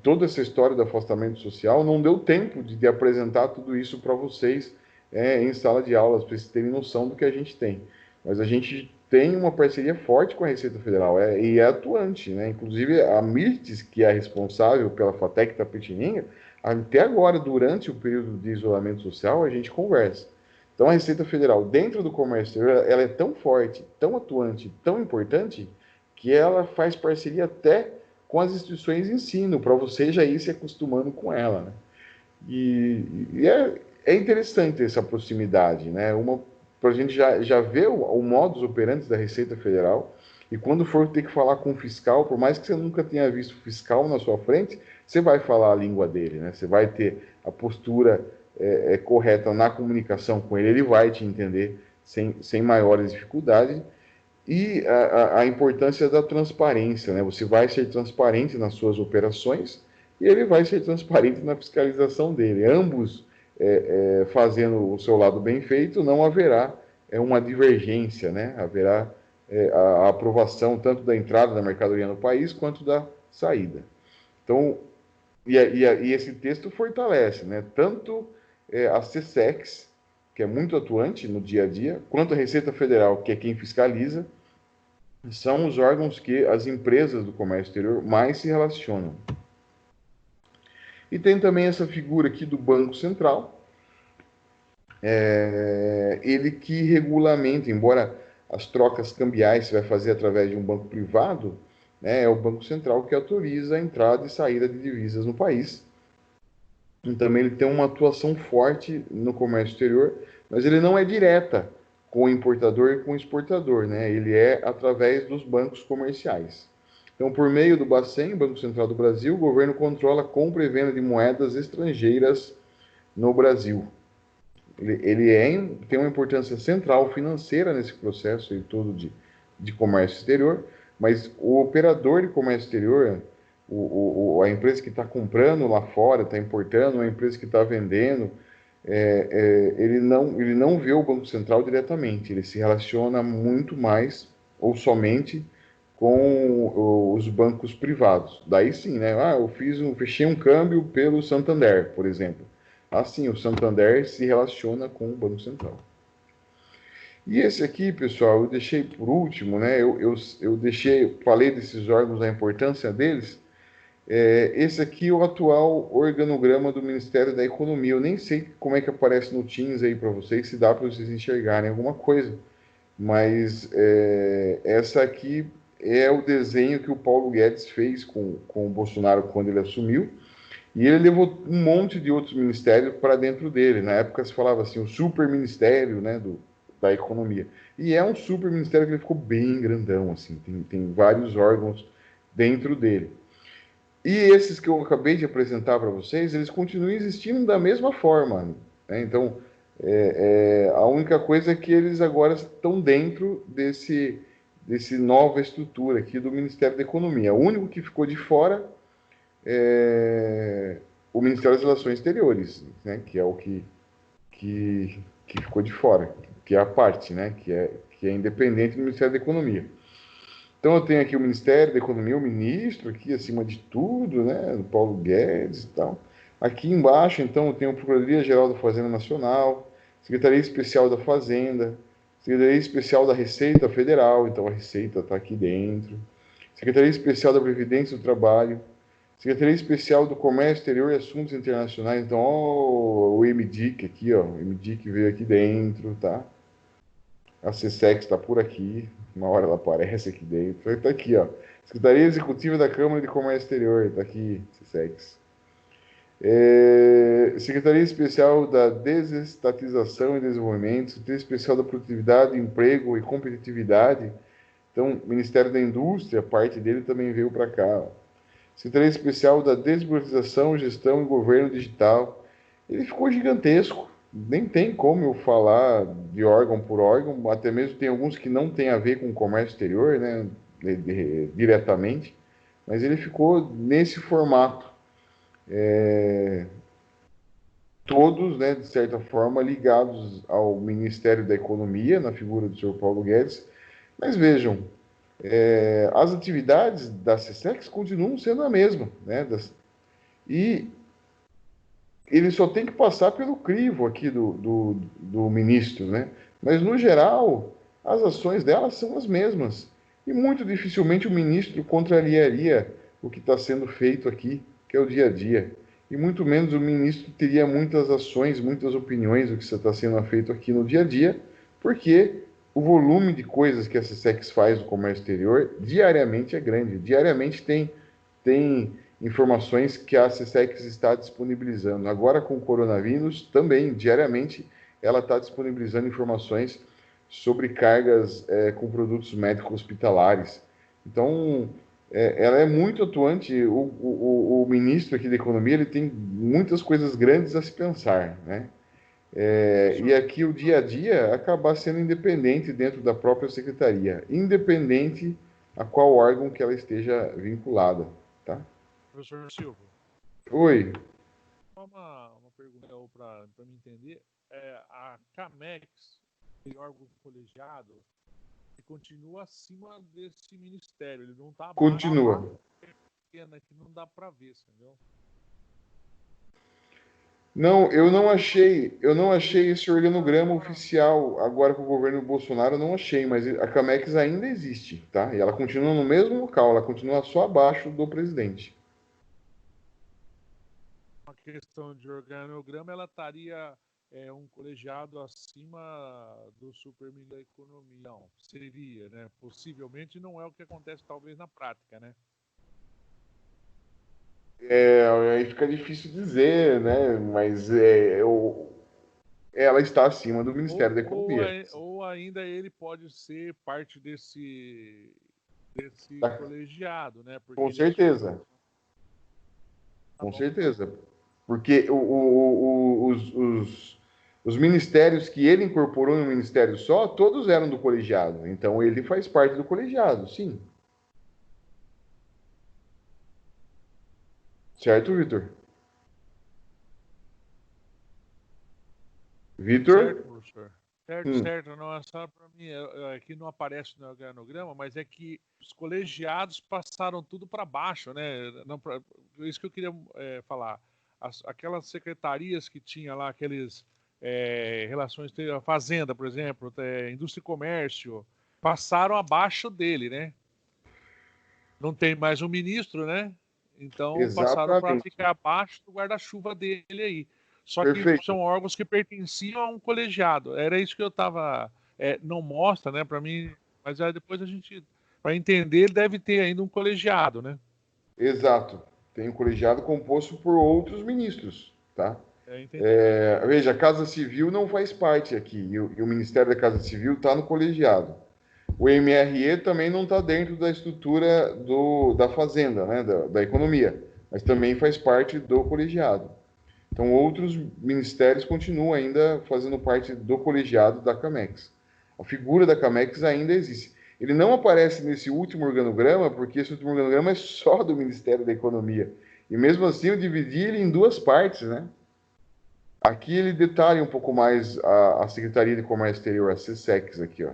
toda essa história do afastamento social, não deu tempo de apresentar tudo isso para vocês em sala de aulas, para vocês terem noção do que a gente tem. Mas a gente tem uma parceria forte com a Receita Federal e é atuante, né? Inclusive a Mirtes, que é a responsável pela FATEC Tapetininga, até agora, durante o período de isolamento social, a gente conversa. Então a Receita Federal, dentro do comércio exterior, ela é tão forte, tão atuante, tão importante, que ela faz parceria até com as instituições de ensino, para você já ir se acostumando com ela, né? É interessante essa proximidade, né? Para a gente já ver o modus operandi da Receita Federal E quando for ter que falar com o fiscal, por mais que você nunca tenha visto o fiscal na sua frente, você vai falar a língua dele, né? Você vai ter a postura correta na comunicação com ele, ele vai te entender sem maiores dificuldades. E a importância da transparência, né? Você vai ser transparente nas suas operações e ele vai ser transparente na fiscalização dele. Ambos fazendo o seu lado bem feito, não haverá uma divergência, né? Haverá a aprovação tanto da entrada da mercadoria no país quanto da saída. Então, e esse texto fortalece, né? Tanto a CSEX, que é muito atuante no dia a dia, quanto a Receita Federal, que é quem fiscaliza, são os órgãos que as empresas do comércio exterior mais se relacionam. E tem também essa figura aqui do Banco Central, ele que regulamenta, embora as trocas cambiais se vai fazer através de um banco privado, né, é o Banco Central que autoriza a entrada e saída de divisas no país. E também ele tem uma atuação forte no comércio exterior, mas ele não é direta com o importador e com o exportador, né? Ele é através dos bancos comerciais. Então, por meio do Bacen, Banco Central do Brasil, o governo controla a compra e venda de moedas estrangeiras no Brasil. Ele tem uma importância central financeira nesse processo aí todo de comércio exterior, mas o operador de comércio exterior, a empresa que está comprando lá fora, está importando, a empresa que está vendendo, ele não vê o Banco Central diretamente, ele se relaciona muito mais ou somente com os bancos privados. Daí sim, né? Eu fechei um câmbio pelo Santander, por exemplo. Assim, o Santander se relaciona com o Banco Central. E esse aqui, pessoal, eu deixei por último, né? Falei desses órgãos, da importância deles. Esse aqui é o atual organograma do Ministério da Economia. Eu nem sei como é que aparece no Teams aí para vocês, se dá para vocês enxergarem alguma coisa. Mas essa aqui é o desenho que o Paulo Guedes fez com o Bolsonaro quando ele assumiu. E ele levou um monte de outros ministérios para dentro dele. Na época se falava assim, o super ministério, né, da economia. E é um super ministério que ele ficou bem grandão, assim, tem vários órgãos dentro dele. E esses que eu acabei de apresentar para vocês, eles continuam existindo da mesma forma, né? Então, a única coisa é que eles agora estão dentro desse nova estrutura aqui do Ministério da Economia. O único que ficou de fora o Ministério das Relações Exteriores, né, que é o que ficou de fora, que é a parte, né, que é independente do Ministério da Economia. Então eu tenho aqui o Ministério da Economia, o ministro aqui acima de tudo, né, do Paulo Guedes e tal. Aqui embaixo, então, eu tenho a Procuradoria-Geral da Fazenda Nacional, Secretaria Especial da Fazenda, Secretaria Especial da Receita Federal, então a Receita está aqui dentro, Secretaria Especial da Previdência do Trabalho, Secretaria Especial do Comércio Exterior e Assuntos Internacionais, então, ó, o MDIC aqui, ó, o MDIC veio aqui dentro, tá? A CSEX está por aqui, uma hora ela aparece aqui dentro, está aqui, ó. Secretaria Executiva da Câmara de Comércio Exterior, está aqui, CSEX. Secretaria Especial da Desestatização e Desenvolvimento, Secretaria Especial da Produtividade, Emprego e Competitividade, então, Ministério da Indústria, parte dele também veio para cá, ó. Secretaria Especial da Desburocratização, Gestão e Governo Digital. Ele ficou gigantesco. Nem tem como eu falar de órgão por órgão, até mesmo tem alguns que não tem a ver com o comércio exterior, né, diretamente, mas ele ficou nesse formato. Todos, né, de certa forma, ligados ao Ministério da Economia, na figura do senhor Paulo Guedes. Mas vejam, as atividades da CSEX continuam sendo a mesma, né? E ele só tem que passar pelo crivo aqui do ministro, né? Mas, no geral, as ações dela são as mesmas. E muito dificilmente o ministro contrariaria o que está sendo feito aqui, que é o dia a dia. E muito menos o ministro teria muitas ações, muitas opiniões do que está sendo feito aqui no dia a dia, porque o volume de coisas que a CSEX faz no comércio exterior diariamente é grande. Diariamente tem informações que a CSEX está disponibilizando. Agora com o coronavírus, também, diariamente, ela está disponibilizando informações sobrecargas com produtos médicos hospitalares. Então, ela é muito atuante. O ministro aqui da Economia ele tem muitas coisas grandes a se pensar, né? E Professor, aqui o dia a dia acabar sendo independente dentro da própria secretaria, independente a qual órgão que ela esteja vinculada, tá? professor Silvio, Oi, só uma pergunta para me entender. A CAMEX, tem órgão colegiado, ele continua acima desse ministério, ele não está abaixo continua. pequena que não dá para ver, entendeu? Não, eu não achei esse organograma oficial agora com o governo Bolsonaro, eu não achei, mas a Camex ainda existe, tá? E ela continua no mesmo local, ela continua só abaixo do presidente. Uma questão de organograma, ela estaria um colegiado acima do superministro da economia. Não, seria, né? Possivelmente não é o que acontece talvez na prática, né? Aí fica difícil dizer, né? Mas ela está acima do Ministério da Economia. Ou ainda ele pode ser parte desse Tá? colegiado, né? Porque Com ele é certeza, tá com bom. certeza. Porque os ministérios que ele incorporou no ministério só, todos eram do colegiado. Então ele faz parte do colegiado, sim. Certo, Vitor? Certo, Vitor? professor. Certo, Hum, certo. Não é só para mim. Aqui não aparece no organograma, mas é que os colegiados passaram tudo para baixo, né? Não, isso que eu queria falar. Aquelas secretarias que tinha lá, aqueles relações, a Fazenda, por exemplo, Indústria e Comércio, passaram abaixo dele, né? Não tem mais um ministro, né? Então passaram para exatamente. ficar abaixo do guarda-chuva dele aí. Só que Perfeito. são órgãos que pertenciam a um colegiado. Era isso que eu estava. Não mostra, né, para mim, mas depois a gente, para entender, ele deve ter ainda um colegiado, né? Exato. Tem um colegiado composto por outros ministros, tá? Entendi. Veja, a Casa Civil não faz parte aqui, e o Ministério da Casa Civil está no colegiado. O MRE também não está dentro da estrutura da Fazenda, né, da economia, mas também faz parte do colegiado. Então, outros ministérios continuam ainda fazendo parte do colegiado da Camex. A figura da Camex ainda existe. Ele não aparece nesse último organograma, porque esse último organograma é só do Ministério da Economia. E mesmo assim, eu dividi ele em duas partes, né? Aqui ele detalha um pouco mais a Secretaria de Comércio Exterior, a SESEX aqui, ó.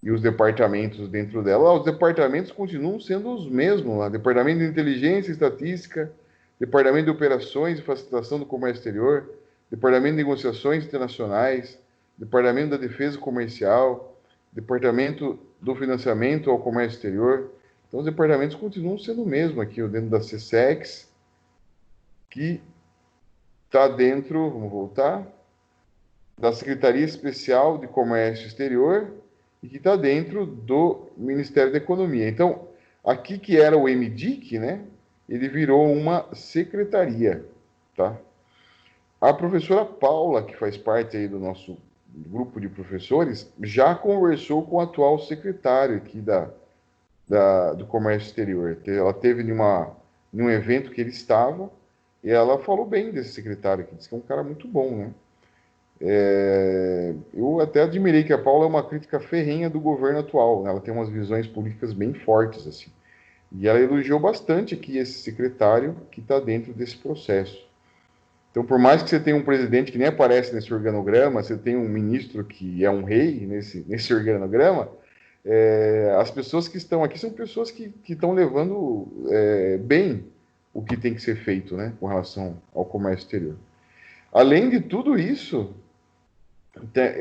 E os departamentos dentro dela. Os departamentos continuam sendo os mesmos lá. Departamento de Inteligência e Estatística, Departamento de Operações e Facilitação do Comércio Exterior, Departamento de Negociações Internacionais, Departamento da Defesa Comercial, Departamento do Financiamento ao Comércio Exterior. Então os departamentos continuam sendo o mesmo aqui, dentro da SESEX, que está dentro, vamos voltar, da Secretaria Especial de Comércio Exterior e que está dentro do Ministério da Economia. Então, aqui que era o MDIC, né, ele virou uma secretaria, tá? A professora Paula, que faz parte aí do nosso grupo de professores, já conversou com o atual secretário aqui do Comércio Exterior. Ela teve num evento que ele estava e ela falou bem desse secretário, que disse que é um cara muito bom, né? Eu até admirei que a Paula é uma crítica ferrenha do governo atual, né? Ela tem umas visões políticas bem fortes, assim. E ela elogiou bastante aqui esse secretário que está dentro desse processo. Então, por mais que você tenha um presidente que nem aparece nesse organograma, você tem um ministro que é um rei nesse organograma, as pessoas que estão aqui são pessoas que estão levando bem o que tem que ser feito, né, com relação ao comércio exterior. Além de tudo isso,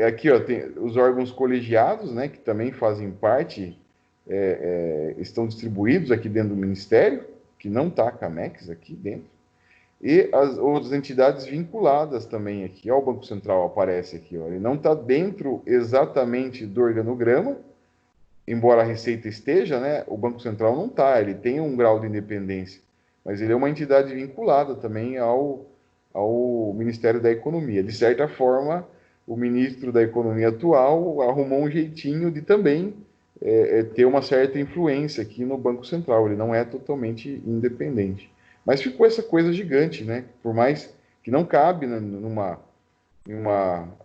aqui ó, tem os órgãos colegiados, né, que também fazem parte, estão distribuídos aqui dentro do Ministério, que não está a Camex aqui dentro, e as outras entidades vinculadas também aqui. Ó, o Banco Central aparece aqui, ó, ele não está dentro exatamente do organograma, embora a Receita esteja, né, o Banco Central não está, ele tem um grau de independência, mas ele é uma entidade vinculada também ao Ministério da Economia. De certa forma, o ministro da Economia atual arrumou um jeitinho de também ter uma certa influência aqui no Banco Central. Ele não é totalmente independente. Mas ficou essa coisa gigante, né? Por mais que não cabe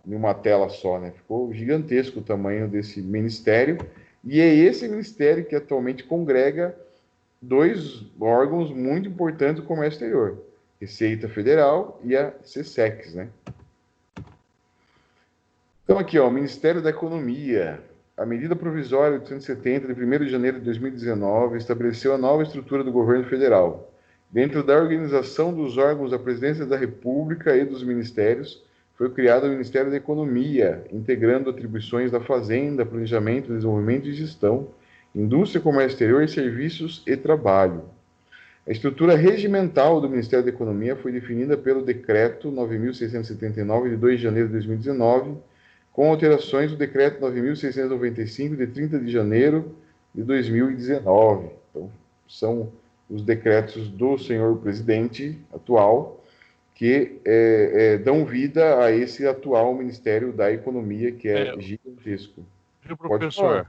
numa tela só, né? Ficou gigantesco o tamanho desse ministério. E é esse ministério que atualmente congrega dois órgãos muito importantes do comércio exterior: Receita Federal e a SESEX, né? Então aqui, ó, Ministério da Economia. A medida provisória 870 de 1º de janeiro de 2019 estabeleceu a nova estrutura do governo federal. Dentro da organização dos órgãos da Presidência da República e dos ministérios, foi criado o Ministério da Economia, integrando atribuições da Fazenda, Planejamento, Desenvolvimento e Gestão, Indústria, Comércio Exterior, Serviços e Trabalho. A estrutura regimental do Ministério da Economia foi definida pelo Decreto 9.679, de 2 de janeiro de 2019, com alterações do Decreto 9.695, de 30 de janeiro de 2019. Então, são os decretos do senhor presidente atual que dão vida a esse atual Ministério da Economia, que é gigantesco. Viu, professor?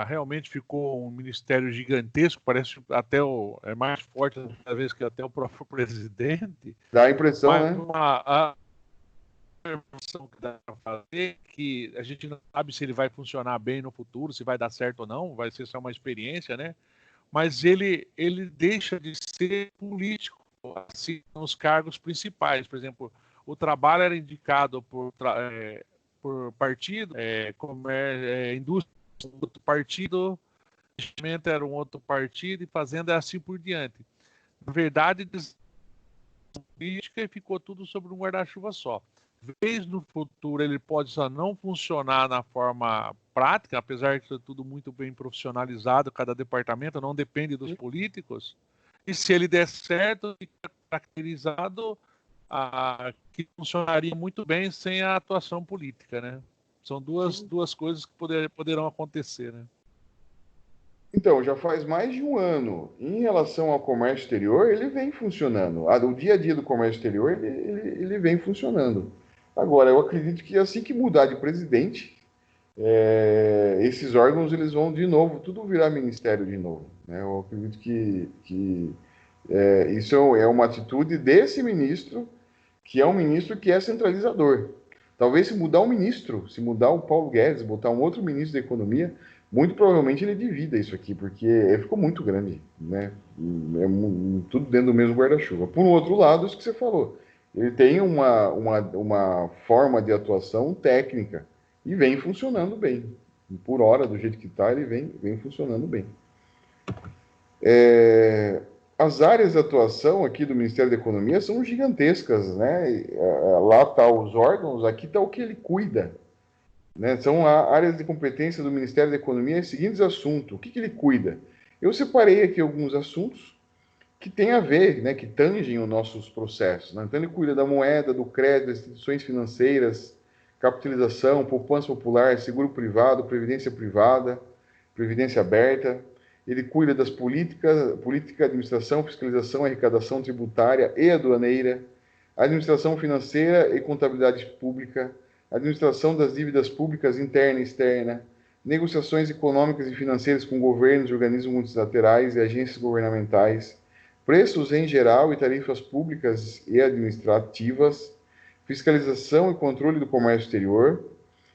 Realmente ficou um ministério gigantesco, parece até é mais forte às vezes que até o próprio presidente. Dá a impressão, mas, né? A informação que dá para fazer que a gente não sabe se ele vai funcionar bem no futuro, se vai dar certo ou não, vai ser só uma experiência, né? Mas ele deixa de ser político, assim, nos cargos principais. Por exemplo, o trabalho era indicado por partido, indústria um outro partido, investimento era um outro partido e fazenda assim por diante. Na verdade, política ficou tudo sobre um guarda-chuva só. Vez no futuro ele pode só não funcionar na forma prática, apesar de ser tudo muito bem profissionalizado, cada departamento não depende dos políticos, e se ele der certo, fica caracterizado que funcionaria muito bem sem a atuação política, né? São duas coisas que poderão acontecer, né? Então, já faz mais de um ano. Em relação ao comércio exterior, ele vem funcionando. O dia a dia do comércio exterior, ele vem funcionando. Agora, eu acredito que assim que mudar de presidente, esses órgãos eles vão de novo, tudo virar ministério de novo, né? Eu acredito que isso é uma atitude desse ministro, que é um ministro que é centralizador. Talvez se mudar o ministro, se mudar o Paulo Guedes, botar um outro ministro da Economia, muito provavelmente ele divida isso aqui, porque ficou muito grande, né? Tudo dentro do mesmo guarda-chuva. Por outro lado, isso que você falou, ele tem uma forma de atuação técnica e vem funcionando bem. Por hora, do jeito que está, ele vem funcionando bem. As áreas de atuação aqui do Ministério da Economia são gigantescas, né? Lá estão os órgãos, aqui está o que ele cuida, né? São áreas de competência do Ministério da Economia os seguintes assuntos. O que ele cuida? Eu separei aqui alguns assuntos que têm a ver, né, que tangem os nossos processos, né? Então ele cuida da moeda, do crédito, das instituições financeiras, capitalização, poupança popular, seguro privado, previdência privada, previdência aberta. Ele cuida das política, administração, fiscalização, arrecadação tributária e aduaneira, administração financeira e contabilidade pública, administração das dívidas públicas interna e externa, negociações econômicas e financeiras com governos, organismos multilaterais e agências governamentais, preços em geral e tarifas públicas e administrativas, fiscalização e controle do comércio exterior,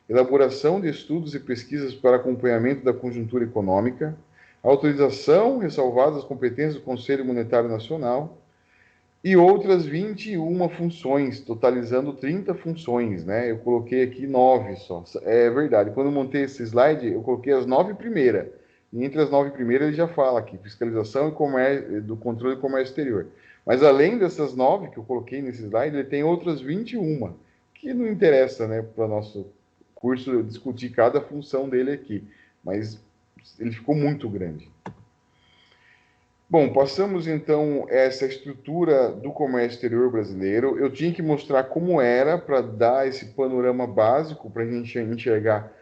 elaboração de estudos e pesquisas para acompanhamento da conjuntura econômica, autorização, ressalvadas as competências do Conselho Monetário Nacional, e outras 21 funções, totalizando 30 funções, né? Eu coloquei aqui 9 só. É verdade, quando eu montei esse slide, eu coloquei as 9 primeiras. E entre as 9 primeiras, ele já fala aqui, fiscalização e do controle do comércio exterior. Mas além dessas 9 que eu coloquei nesse slide, ele tem outras 21, que não interessa, né, para o nosso curso discutir cada função dele aqui. Mas ele ficou muito grande. Bom, passamos então essa estrutura do comércio exterior brasileiro. Eu tinha que mostrar como era para dar esse panorama básico para a gente enxergar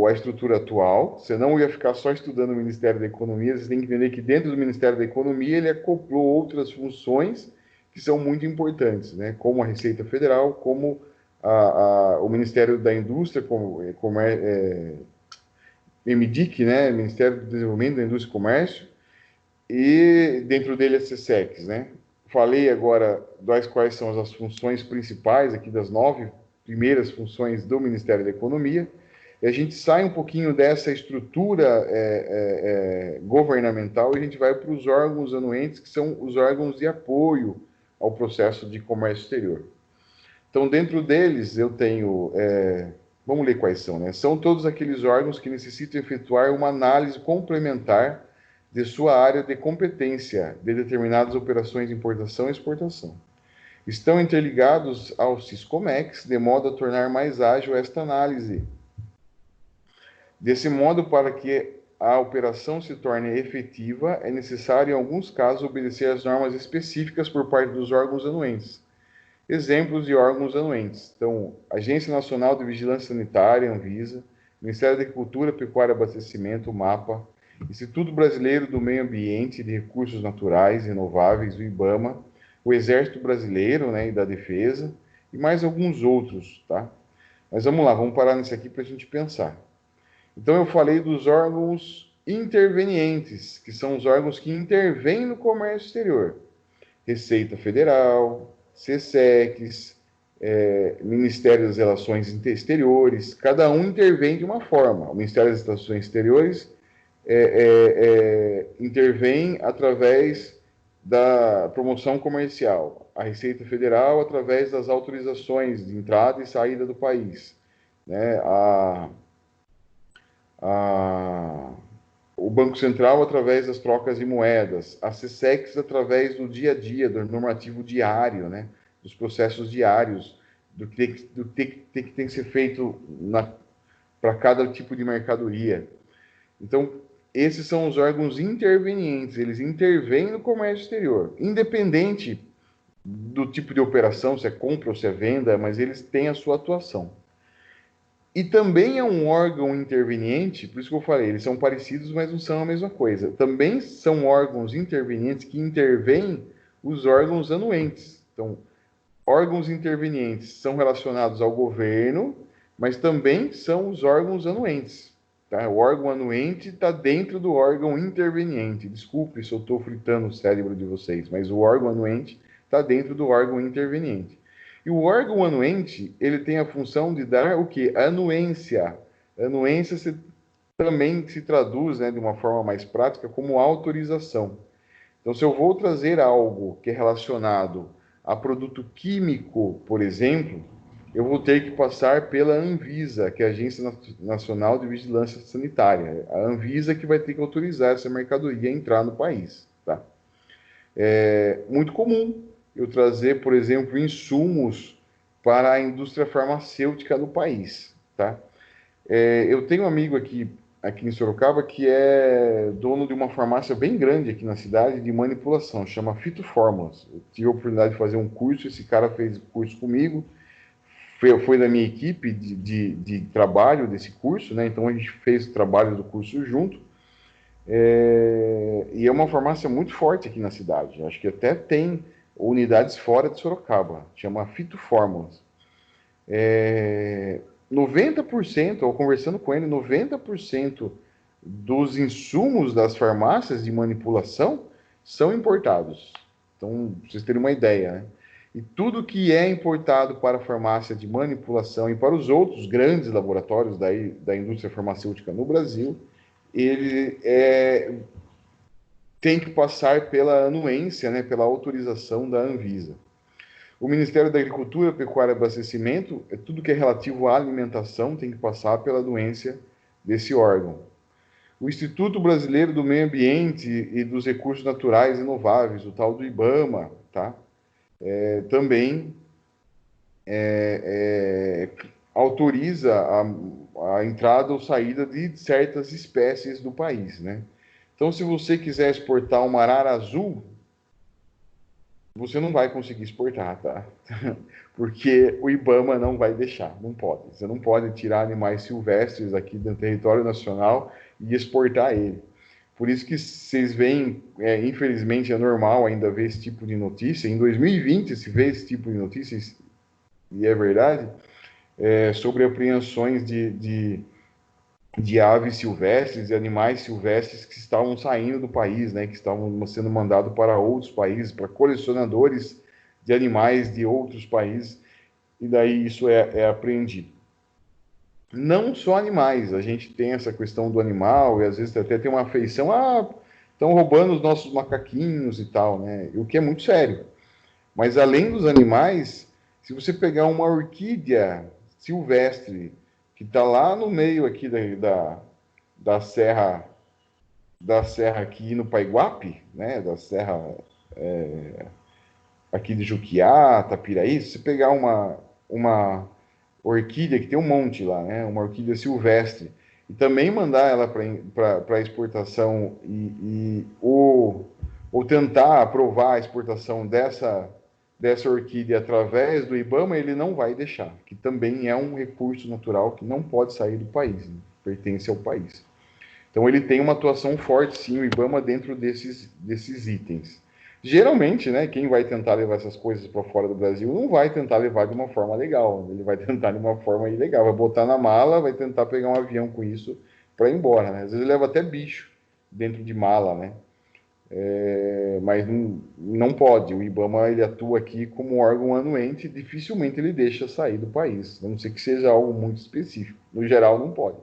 a estrutura atual. Senão eu ia ficar só estudando o Ministério da Economia. Você tem que entender que dentro do Ministério da Economia ele acoplou outras funções que são muito importantes, né? Como a Receita Federal, como o Ministério da Indústria, MDIC, né, Ministério do Desenvolvimento da Indústria e Comércio, e dentro dele a SESEX, né? Falei agora quais são as funções principais aqui das 9 primeiras funções do Ministério da Economia, e a gente sai um pouquinho dessa estrutura governamental e a gente vai para os órgãos anuentes, que são os órgãos de apoio ao processo de comércio exterior. Então, dentro deles, eu tenho... vamos ler quais são, né? São todos aqueles órgãos que necessitam efetuar uma análise complementar de sua área de competência de determinadas operações de importação e exportação. Estão interligados ao Siscomex, de modo a tornar mais ágil esta análise. Desse modo, para que a operação se torne efetiva, é necessário, em alguns casos, obedecer às normas específicas por parte dos órgãos anuentes. Exemplos de órgãos anuentes. Então, Agência Nacional de Vigilância Sanitária, Anvisa, Ministério da Agricultura, Pecuária e Abastecimento, MAPA, Instituto Brasileiro do Meio Ambiente e de Recursos Naturais e Renováveis, o IBAMA, o Exército Brasileiro, né, e da Defesa, e mais alguns outros, tá? Mas vamos lá, vamos parar nisso aqui para a gente pensar. Então, eu falei dos órgãos intervenientes, que são os órgãos que intervêm no comércio exterior. Receita Federal, SESEX, Ministério das Relações Exteriores, cada um intervém de uma forma. O Ministério das Relações Exteriores intervém através da promoção comercial, a Receita Federal através das autorizações de entrada e saída do país, né? O Banco Central através das trocas de moedas, a SESEX através do dia a dia, do normativo diário, né? Dos processos diários, do que tem que ser feito para cada tipo de mercadoria. Então, esses são os órgãos intervenientes, eles intervêm no comércio exterior, independente do tipo de operação, se é compra ou se é venda, mas eles têm a sua atuação. E também é um órgão interveniente, por isso que eu falei, eles são parecidos, mas não são a mesma coisa. Também são órgãos intervenientes que intervêm os órgãos anuentes. Então, órgãos intervenientes são relacionados ao governo, mas também são os órgãos anuentes. Tá? O órgão anuente está dentro do órgão interveniente. Desculpe se eu estou fritando o cérebro de vocês, mas o órgão anuente está dentro do órgão interveniente. E o órgão anuente, ele tem a função de dar o quê? Anuência. Anuência também se traduz, né, de uma forma mais prática como autorização. Então, se eu vou trazer algo que é relacionado a produto químico, por exemplo, eu vou ter que passar pela Anvisa, que é a Agência Nacional de Vigilância Sanitária. A Anvisa que vai ter que autorizar essa mercadoria a entrar no país. Tá? É muito comum eu trazer, por exemplo, insumos para a indústria farmacêutica do país. Tá? Eu tenho um amigo aqui em Sorocaba que é dono de uma farmácia bem grande aqui na cidade de manipulação, chama Fitofórmulas. Eu tive a oportunidade de fazer um curso, esse cara fez curso comigo, foi da minha equipe de trabalho desse curso, né? Então a gente fez o trabalho do curso junto. E é uma farmácia muito forte aqui na cidade. Acho que até tem unidades fora de Sorocaba. Chama Fitofórmulas. 90%, ou conversando com ele, 90% dos insumos das farmácias de manipulação são importados. Então, pra vocês terem uma ideia, né? E tudo que é importado para a farmácia de manipulação e para os outros grandes laboratórios da indústria farmacêutica no Brasil, ele tem que passar pela anuência, né, pela autorização da Anvisa. O Ministério da Agricultura, Pecuária e Abastecimento, tudo que é relativo à alimentação tem que passar pela anuência desse órgão. O Instituto Brasileiro do Meio Ambiente e dos Recursos Naturais Renováveis, o tal do IBAMA, tá? Também autoriza a entrada ou saída de certas espécies do país, né? Então, se você quiser exportar uma arara azul, você não vai conseguir exportar, tá? Porque o IBAMA não vai deixar, não pode. Você não pode tirar animais silvestres aqui do território nacional e exportar ele. Por isso que vocês veem, infelizmente é normal ainda ver esse tipo de notícia. Em 2020 se vê esse tipo de notícias e é verdade, sobre apreensões de aves silvestres e animais silvestres que estavam saindo do país, né, que estavam sendo mandados para outros países, para colecionadores de animais de outros países, e daí isso é apreendido. Não só animais, a gente tem essa questão do animal, e às vezes até tem uma afeição, estão roubando os nossos macaquinhos e tal, né? O que é muito sério. Mas além dos animais, se você pegar uma orquídea silvestre, que está lá no meio aqui da serra, da serra aqui no Paiguape, né? Da serra aqui de Juquiá, Tapiraí, se você pegar uma orquídea, que tem um monte lá, né? Uma orquídea silvestre, e também mandar ela para exportação ou tentar aprovar a exportação dessa orquídea através do IBAMA, ele não vai deixar, que também é um recurso natural que não pode sair do país, né? Pertence ao país. Então ele tem uma atuação forte, sim, o IBAMA, dentro desses itens. Geralmente, né, quem vai tentar levar essas coisas para fora do Brasil não vai tentar levar de uma forma legal, ele vai tentar de uma forma ilegal, vai botar na mala, vai tentar pegar um avião com isso para ir embora, né? Às vezes leva até bicho dentro de mala, né? Mas não pode, o IBAMA ele atua aqui como órgão anuente, dificilmente ele deixa sair do país, a não ser que seja algo muito específico, no geral não pode.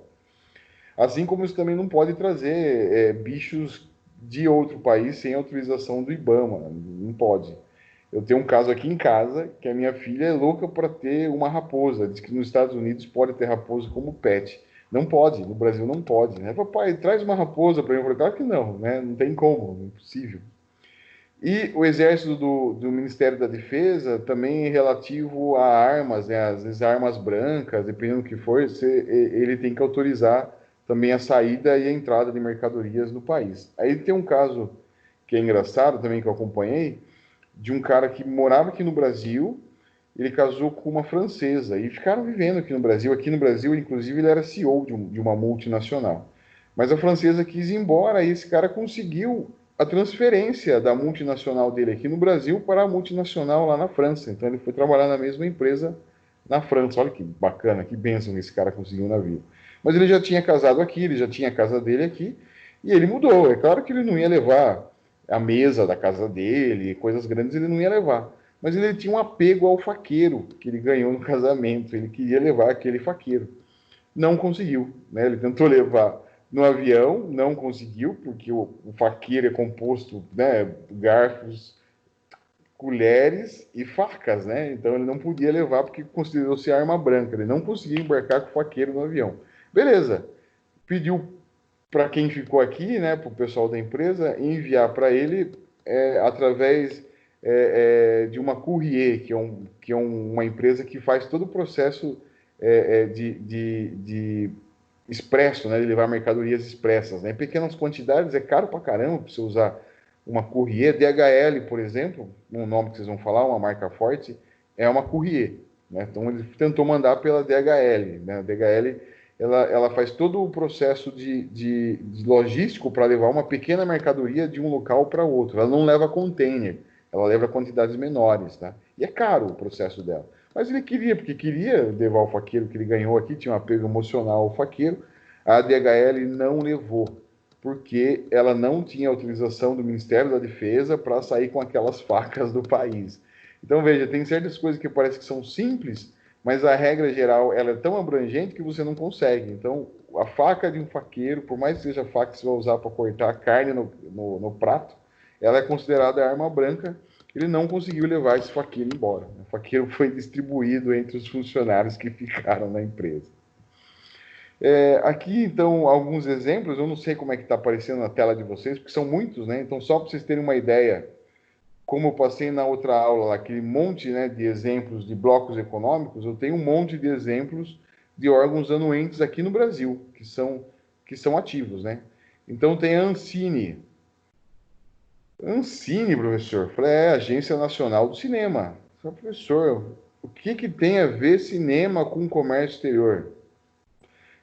Assim como isso também não pode trazer bichos de outro país sem autorização do IBAMA, não pode. Eu tenho um caso aqui em casa que a minha filha é louca para ter uma raposa. Diz que nos Estados Unidos pode ter raposa como pet. Não pode, no Brasil não pode. Né? Papai, traz uma raposa para mim. Eu falei, claro que não, né? Não tem como, é impossível. E o Exército do Ministério da Defesa também relativo a armas, né? Às vezes armas brancas, dependendo do que for, ele tem que autorizar também a saída e a entrada de mercadorias no país. Aí tem um caso que é engraçado também, que eu acompanhei, de um cara que morava aqui no Brasil, ele casou com uma francesa e ficaram vivendo aqui no Brasil. Aqui no Brasil, inclusive, ele era CEO de uma multinacional. Mas a francesa quis ir embora e esse cara conseguiu a transferência da multinacional dele aqui no Brasil para a multinacional lá na França. Então ele foi trabalhar na mesma empresa na França. Olha que bacana, que bênção que esse cara conseguiu na vida. Mas ele já tinha casado aqui, ele já tinha a casa dele aqui, e ele mudou. É claro que ele não ia levar a mesa da casa dele, coisas grandes ele não ia levar. Mas ele tinha um apego ao faqueiro que ele ganhou no casamento. Ele queria levar aquele faqueiro. Não conseguiu, né? Ele tentou levar no avião, não conseguiu, porque o faqueiro é composto, né, garfos, colheres e facas, né? Então ele não podia levar porque considerou-se arma branca. Ele não conseguia embarcar com o faqueiro no avião. Beleza. Pediu para quem ficou aqui, né, para o pessoal da empresa, enviar para ele através de uma courrier, que é uma empresa que faz todo o processo de expresso, né, de levar mercadorias expressas, né, em pequenas quantidades, é caro pra caramba para você usar uma courrier. DHL, por exemplo, um nome que vocês vão falar, uma marca forte, é uma courrier, né? Então ele tentou mandar pela DHL, né? A DHL ela faz todo o processo de logístico para levar uma pequena mercadoria de um local para outro. Ela não leva container, ela leva quantidades menores, tá? E é caro o processo dela. Mas ele queria, porque queria levar o faqueiro que ele ganhou aqui, tinha um apego emocional ao faqueiro. A DHL não levou, porque ela não tinha autorização do Ministério da Defesa para sair com aquelas facas do país. Então, veja, tem certas coisas que parece que são simples, mas a regra geral ela é tão abrangente que você não consegue. Então, a faca de um faqueiro, por mais que seja a faca que você vai usar para cortar a carne no prato, ela é considerada arma branca. Ele não conseguiu levar esse faqueiro embora. O faqueiro foi distribuído entre os funcionários que ficaram na empresa. Aqui, então, alguns exemplos. Eu não sei como é que está aparecendo na tela de vocês, porque são muitos, né? Então, só para vocês terem uma ideia, como eu passei na outra aula, aquele monte, né, de exemplos de blocos econômicos, eu tenho um monte de exemplos de órgãos anuentes aqui no Brasil, que são ativos, né? Então, tem a Ancine. Ancine, professor, Agência Nacional do Cinema. Professor, o que tem a ver cinema com comércio exterior?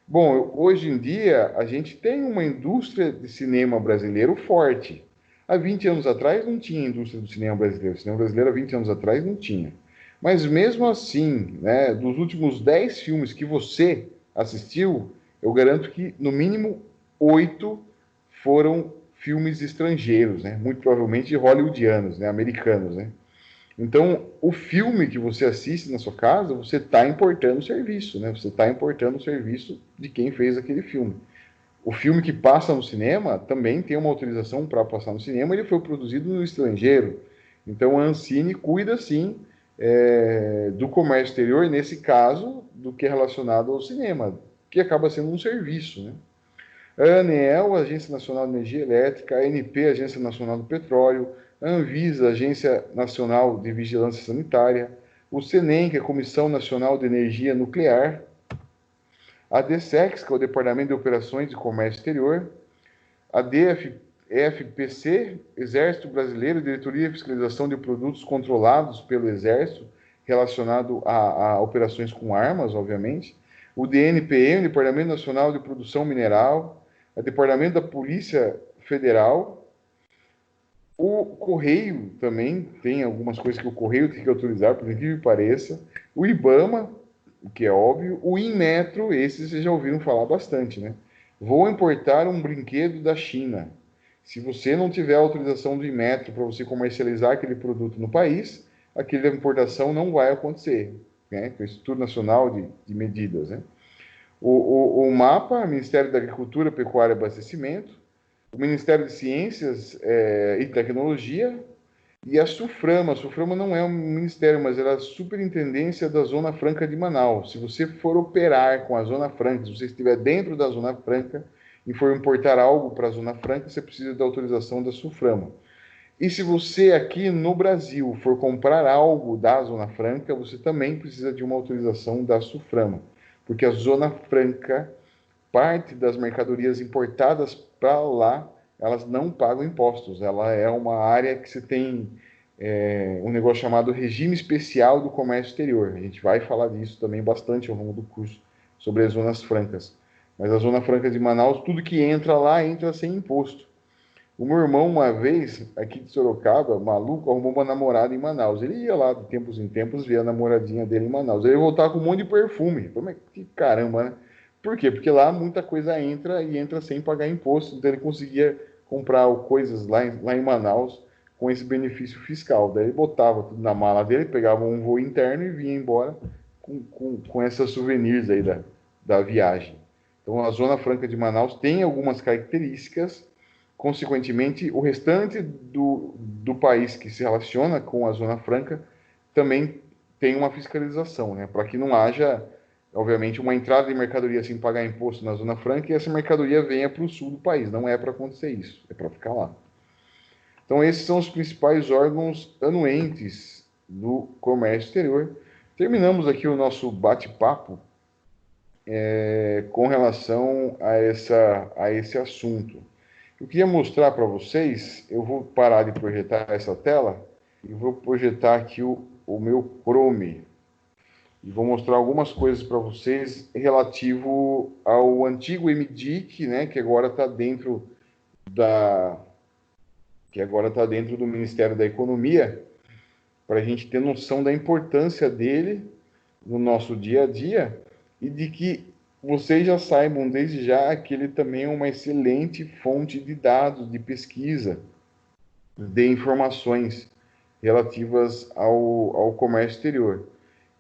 Bom, hoje em dia, a gente tem uma indústria de cinema brasileiro forte. Há 20 anos atrás não tinha indústria do cinema brasileiro. O cinema brasileiro há 20 anos atrás não tinha. Mas mesmo assim, né, dos últimos 10 filmes que você assistiu, eu garanto que no mínimo 8 foram filmes estrangeiros, né? Muito provavelmente hollywoodianos, né? Americanos, né? Então, o filme que você assiste na sua casa, você está importando o serviço, né? Você está importando o serviço de quem fez aquele filme. O filme que passa no cinema também tem uma autorização para passar no cinema, ele foi produzido no estrangeiro. Então a Ancine cuida sim do comércio exterior, nesse caso, do que é relacionado ao cinema, que acaba sendo um serviço. Né? A ANEEL, Agência Nacional de Energia Elétrica, a ANP, Agência Nacional do Petróleo, a Anvisa, Agência Nacional de Vigilância Sanitária, o CENEM, que é a Comissão Nacional de Energia Nuclear, a DSEX, que é o Departamento de Operações de Comércio Exterior, a DFPC, Exército Brasileiro, Diretoria de Fiscalização de Produtos Controlados pelo Exército, relacionado a operações com armas, obviamente, o DNPM, Departamento Nacional de Produção Mineral, o Departamento da Polícia Federal, o Correio também, tem algumas coisas que o Correio tem que autorizar, por incrível que pareça, o IBAMA, o que é óbvio, o Inmetro, esses vocês já ouviram falar bastante, né? Vou importar um brinquedo da China. Se você não tiver autorização do Inmetro para você comercializar aquele produto no país, aquela importação não vai acontecer, né? Com o Instituto Nacional de Medidas, né? O MAPA, Ministério da Agricultura, Pecuária e Abastecimento, o Ministério de Ciências e Tecnologia, e a SUFRAMA. A SUFRAMA não é um ministério, mas ela é a Superintendência da Zona Franca de Manaus. Se você for operar com a Zona Franca, se você estiver dentro da Zona Franca e for importar algo para a Zona Franca, você precisa da autorização da SUFRAMA. E se você aqui no Brasil for comprar algo da Zona Franca, você também precisa de uma autorização da SUFRAMA, porque a Zona Franca, parte das mercadorias importadas para lá, elas não pagam impostos. Ela é uma área que você tem um negócio chamado Regime Especial do Comércio Exterior. A gente vai falar disso também bastante ao longo do curso, sobre as zonas francas. Mas a Zona Franca de Manaus, tudo que entra lá, entra sem imposto. O meu irmão, uma vez, aqui de Sorocaba, maluco, arrumou uma namorada em Manaus. Ele ia lá de tempos em tempos ver a namoradinha dele em Manaus. Ele voltava com um monte de perfume. Mas que caramba, né? Por quê? Porque lá muita coisa entra e entra sem pagar imposto. Então ele conseguia comprar coisas lá em Manaus com esse benefício fiscal. Daí ele botava tudo na mala dele, pegava um voo interno e vinha embora com essas souvenirs aí da viagem. Então a Zona Franca de Manaus tem algumas características. Consequentemente, o restante do país que se relaciona com a Zona Franca também tem uma fiscalização, né? Para que não haja, obviamente, uma entrada de mercadoria sem pagar imposto na Zona Franca e essa mercadoria venha para o sul do país. Não é para acontecer isso, é para ficar lá. Então, esses são os principais órgãos anuentes do comércio exterior. Terminamos aqui o nosso bate-papo com relação a esse assunto. Eu queria mostrar para vocês, eu vou parar de projetar essa tela e vou projetar aqui o meu Chrome. E vou mostrar algumas coisas para vocês relativo ao antigo MDIC, né, que agora está dentro do Ministério da Economia, para a gente ter noção da importância dele no nosso dia a dia e de que vocês já saibam desde já que ele também é uma excelente fonte de dados, de pesquisa, de informações relativas ao comércio exterior.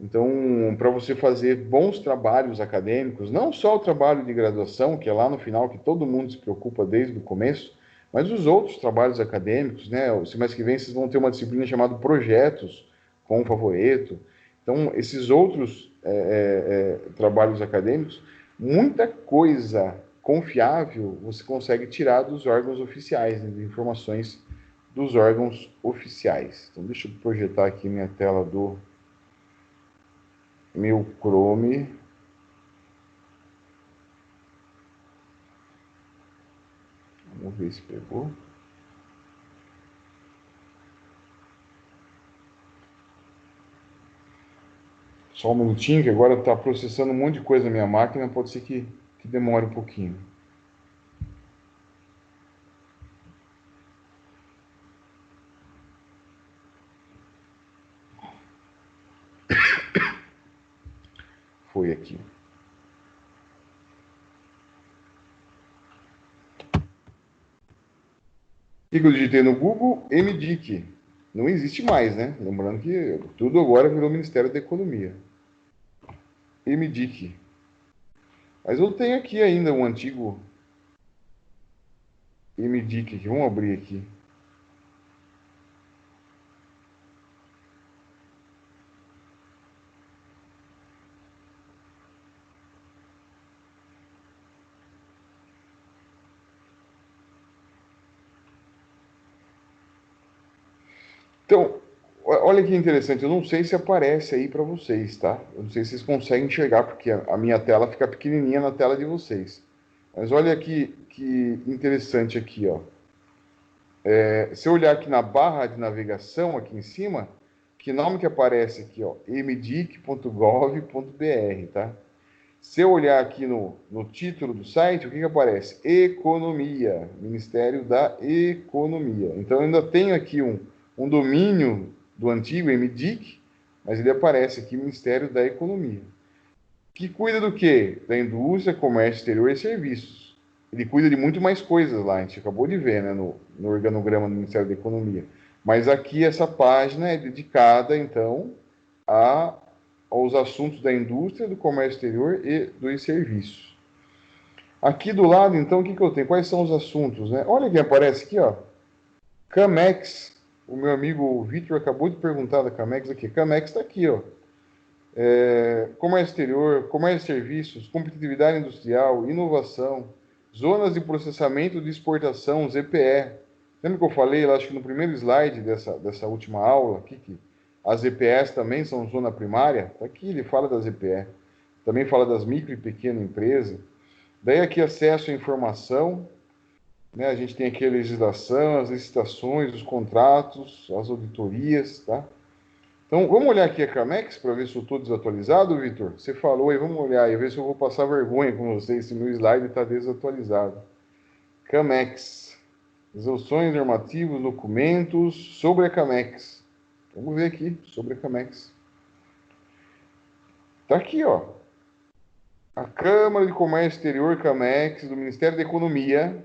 Então, para você fazer bons trabalhos acadêmicos, não só o trabalho de graduação, que é lá no final, que todo mundo se preocupa desde o começo, mas os outros trabalhos acadêmicos, né? O semestre que vem vocês vão ter uma disciplina chamada Projetos com o Favoreto. Então, esses outros trabalhos acadêmicos, muita coisa confiável você consegue tirar dos órgãos oficiais, né, de informações dos órgãos oficiais. Então, deixa eu projetar aqui minha tela do meu Chrome. Vamos ver se pegou. Só um minutinho, que agora está processando um monte de coisa na minha máquina, pode ser que demore um pouquinho. foi aqui. O que eu digitei no Google? MDIC. Não existe mais, né? Lembrando que tudo agora virou Ministério da Economia. MDIC. Mas eu tenho aqui ainda um antigo MDIC aqui. Vamos abrir aqui. Então, olha que interessante, eu não sei se aparece aí para vocês, tá? Eu não sei se vocês conseguem enxergar, porque a minha tela fica pequenininha na tela de vocês. Mas olha que interessante aqui, ó. Se eu olhar aqui na barra de navegação, aqui em cima, que nome que aparece aqui, ó? mdic.gov.br, tá? Se eu olhar aqui no título do site, o que aparece? Economia, Ministério da Economia. Então, eu ainda tenho aqui um domínio do antigo MDIC, mas ele aparece aqui, Ministério da Economia. Que cuida do quê? Da indústria, comércio exterior e serviços. Ele cuida de muito mais coisas lá, a gente acabou de ver, né, no organograma do Ministério da Economia. Mas aqui essa página é dedicada, então, aos assuntos da indústria, do comércio exterior e dos serviços. Aqui do lado, então, o que eu tenho? Quais são os assuntos, né? Olha quem aparece aqui, ó. Camex. O meu amigo Vitor acabou de perguntar da Camex aqui. Camex está aqui, ó. Comércio exterior, comércio e serviços, competitividade industrial, inovação, zonas de processamento de exportação, ZPE. Lembra que eu falei, acho que no primeiro slide dessa última aula, aqui, que as ZPEs também são zona primária? Está aqui, ele fala das ZPE. Também fala das micro e pequenas empresas. Daí aqui acesso à informação, né? A gente tem aqui a legislação, as licitações, os contratos, as auditorias, tá? Então, vamos olhar aqui a Camex para ver se eu estou desatualizado, Vitor? Você falou aí, vamos olhar aí, ver se eu vou passar vergonha com vocês, se meu slide está desatualizado. Camex. Resoluções, normativos, documentos sobre a Camex. Vamos ver aqui sobre a Camex. Está aqui, ó. A Câmara de Comércio Exterior, Camex, do Ministério da Economia,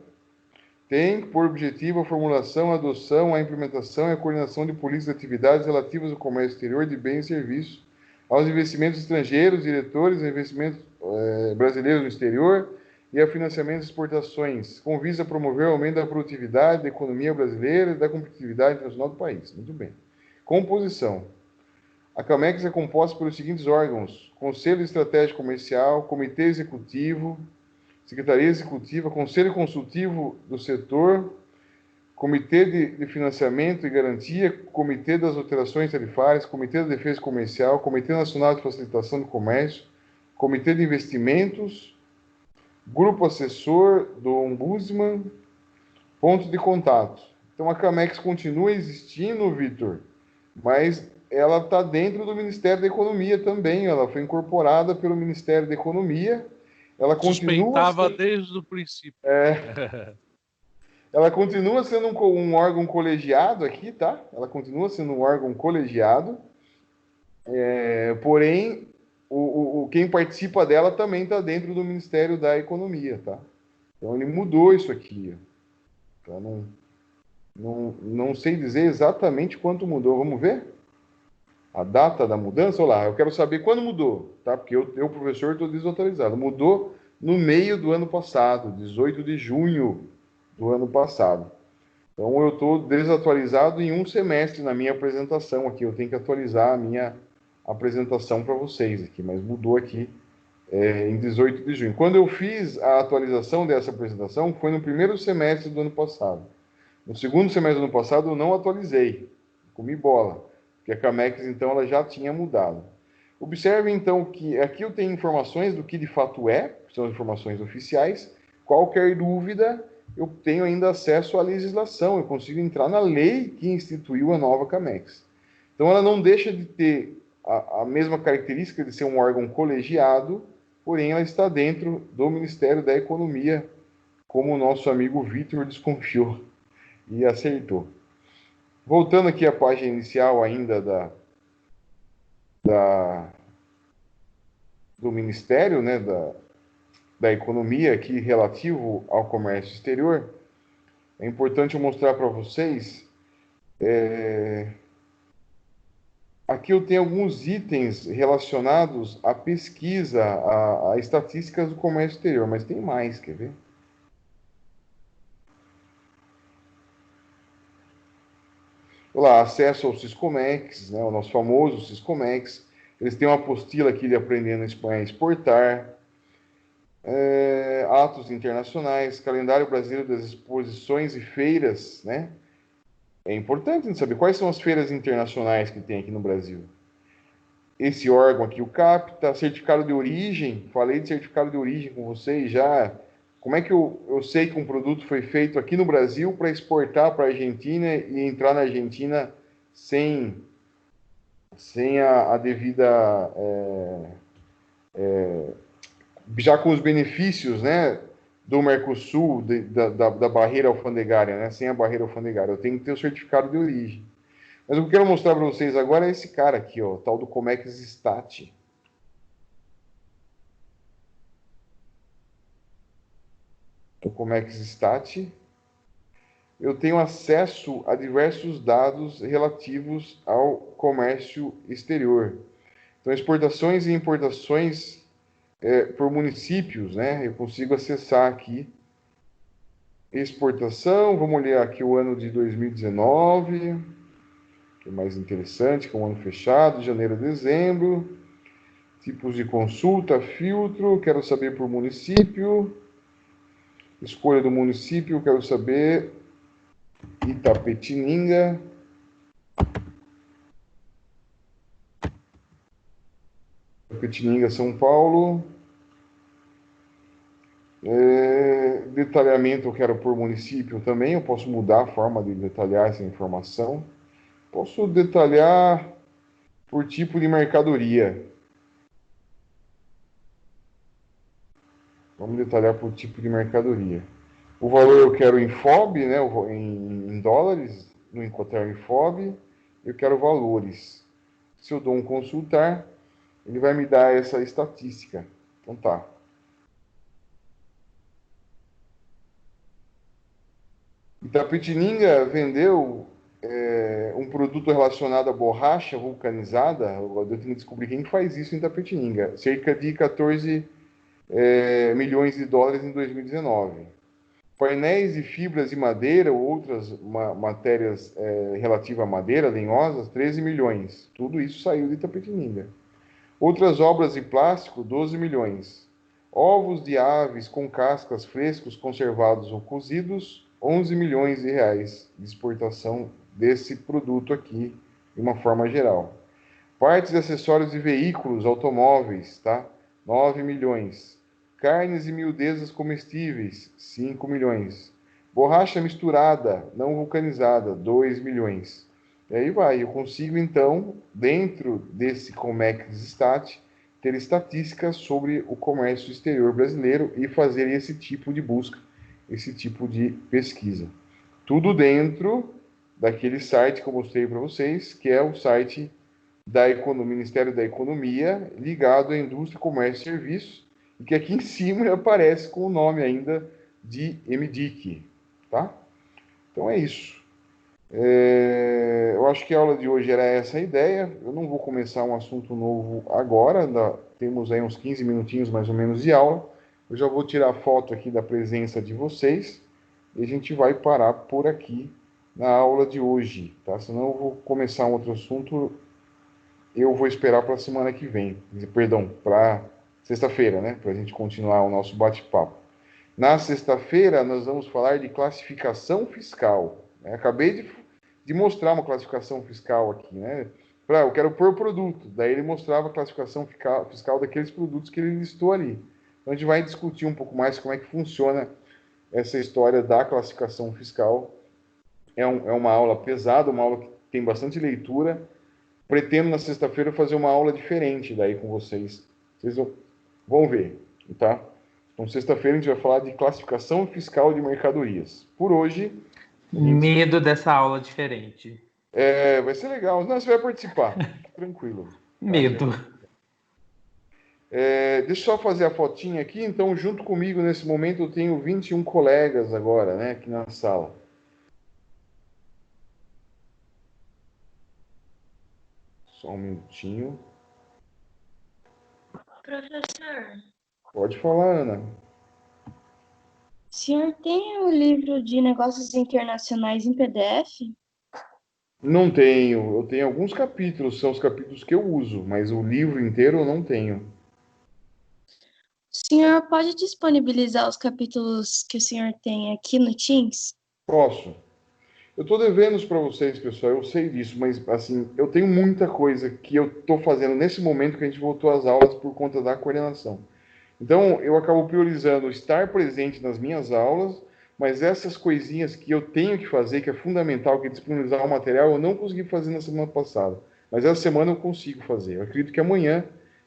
tem por objetivo a formulação, a adoção, a implementação e a coordenação de políticas e atividades relativas ao comércio exterior de bens e serviços, aos investimentos estrangeiros, diretores, a investimentos brasileiros no exterior e a financiamento de exportações, com vista a promover o aumento da produtividade da economia brasileira e da competitividade internacional do país. Muito bem. Composição. A Camex é composta pelos seguintes órgãos: Conselho de Estratégia Comercial, Comitê Executivo, Secretaria Executiva, Conselho Consultivo do Setor, Comitê de Financiamento e Garantia, Comitê das Alterações Tarifárias, Comitê da Defesa Comercial, Comitê Nacional de Facilitação do Comércio, Comitê de Investimentos, Grupo Assessor do Ombudsman, Ponto de Contato. Então a Camex continua existindo, Vitor, mas ela está dentro do Ministério da Economia também, ela foi incorporada pelo Ministério da Economia. Ela suspeitava desde o princípio. Ela continua sendo um órgão colegiado aqui, tá? Ela continua sendo um órgão colegiado, porém, quem participa dela também está dentro do Ministério da Economia, tá? Então, ele mudou isso aqui. Então, não sei dizer exatamente quanto mudou. Vamos ver? A data da mudança? Olha lá, eu quero saber quando mudou, tá? Porque eu professor, estou desatualizado. Mudou no meio do ano passado, 18 de junho do ano passado. Então, eu estou desatualizado em um semestre na minha apresentação aqui. Eu tenho que atualizar a minha apresentação para vocês aqui, mas mudou aqui em 18 de junho. Quando eu fiz a atualização dessa apresentação, foi no primeiro semestre do ano passado. No segundo semestre do ano passado, eu não atualizei. Comi bola. Porque a Camex, então, ela já tinha mudado. Observe, então, que aqui eu tenho informações do que de fato são informações oficiais. Qualquer dúvida, eu tenho ainda acesso à legislação, eu consigo entrar na lei que instituiu a nova Camex. Então, ela não deixa de ter a mesma característica de ser um órgão colegiado, porém, ela está dentro do Ministério da Economia, como o nosso amigo Vitor desconfiou e acertou. Voltando aqui à página inicial ainda do do Ministério, né, da Economia, aqui relativo ao comércio exterior, é importante eu mostrar para vocês. Aqui eu tenho alguns itens relacionados à pesquisa, a estatísticas do comércio exterior, mas tem mais, quer ver? Olá, acesso ao Siscomex, né, o nosso famoso Siscomex. Eles têm uma apostila aqui de Aprendendo a Exportar, atos internacionais, calendário brasileiro das exposições e feiras, né? É importante a gente saber quais são as feiras internacionais que tem aqui no Brasil. Esse órgão aqui, o CAPTA, certificado de origem, falei de certificado de origem com vocês já. Como é que eu sei que um produto foi feito aqui no Brasil para exportar para a Argentina e entrar na Argentina sem a devida... já com os benefícios, né, do Mercosul, da barreira alfandegária, né, sem a barreira alfandegária. Eu tenho que ter o certificado de origem. Mas o que eu quero mostrar para vocês agora é esse cara aqui, ó, o tal do Comex Stat. O Comex Stat. Eu tenho acesso a diversos dados relativos ao comércio exterior. Então, exportações e importações por municípios, né? Eu consigo acessar aqui. Exportação, vamos olhar aqui o ano de 2019, que é mais interessante, que é um ano fechado, janeiro a dezembro. Tipos de consulta, filtro, quero saber por município. Escolha do município, quero saber Itapetininga. Itapetininga, São Paulo. Detalhamento eu quero por município também. Eu posso mudar a forma de detalhar essa informação. Posso detalhar por tipo de mercadoria. Vamos detalhar por tipo de mercadoria. O valor eu quero em FOB, né, em dólares, no Incoterm FOB. Eu quero valores. Se eu dou um consultar, ele vai me dar essa estatística. Então tá. Itapetininga vendeu um produto relacionado à borracha vulcanizada. Eu tenho que descobrir quem faz isso em Itapetininga. Cerca de 14 milhões de dólares em 2019. Painéis de fibras de madeira ou outras matérias relativas à madeira, lenhosas, 13 milhões. Tudo isso saiu de Itapetininga. Outras obras de plástico, 12 milhões. Ovos de aves com cascas frescos, conservados ou cozidos, 11 milhões de reais de exportação desse produto aqui, de uma forma geral. Partes e acessórios de veículos, automóveis, tá? 9 milhões. Carnes e miudezas comestíveis, 5 milhões. Borracha misturada, não vulcanizada, 2 milhões. E aí vai, eu consigo então, dentro desse Comex Stat, ter estatísticas sobre o comércio exterior brasileiro e fazer esse tipo de busca, esse tipo de pesquisa. Tudo dentro daquele site que eu mostrei para vocês, que é o site do Ministério da Economia, ligado à Indústria, Comércio e Serviços, e que aqui em cima aparece com o nome ainda de MDIC, tá? Então é isso. Eu acho que a aula de hoje era essa a ideia. Eu não vou começar um assunto novo agora, temos aí uns 15 minutinhos mais ou menos de aula. Eu já vou tirar foto aqui da presença de vocês e a gente vai parar por aqui na aula de hoje, tá? Senão eu vou começar um outro assunto, eu vou esperar para a semana que vem, perdão, para sexta-feira, né? Para a gente continuar o nosso bate-papo. Na sexta-feira, nós vamos falar de classificação fiscal. Acabei de mostrar uma classificação fiscal aqui, né? Eu quero pôr o produto. Daí ele mostrava a classificação fiscal daqueles produtos que ele listou ali. Então a gente vai discutir um pouco mais como é que funciona essa história da classificação fiscal. É uma aula pesada, uma aula que tem bastante leitura. Pretendo na sexta-feira fazer uma aula diferente daí com vocês. Vocês vão ver, tá? Então, sexta-feira a gente vai falar de classificação fiscal de mercadorias. Por hoje... Medo dessa aula diferente. Vai ser legal. Não, você vai participar. Tranquilo. Tá? Medo. Deixa eu só fazer a fotinha aqui. Então, junto comigo, nesse momento, eu tenho 21 colegas agora, né, aqui na sala. Só um minutinho. Professor, Pode falar, Ana. o senhor tem o livro de negócios internacionais em PDF? Não tenho. Eu tenho alguns capítulos, são os capítulos que eu uso, mas o livro inteiro eu não tenho. O senhor pode disponibilizar os capítulos que o senhor tem aqui no Teams? Posso. Eu estou devendo para vocês, pessoal, eu sei disso, mas assim, eu tenho muita coisa que eu estou fazendo nesse momento que a gente voltou às aulas por conta da coordenação. Então, eu acabo priorizando estar presente nas minhas aulas, mas essas coisinhas que eu tenho que fazer, que é fundamental, que é disponibilizar o material, eu não consegui fazer na semana passada. Mas essa semana eu consigo fazer. Eu acredito que amanhã,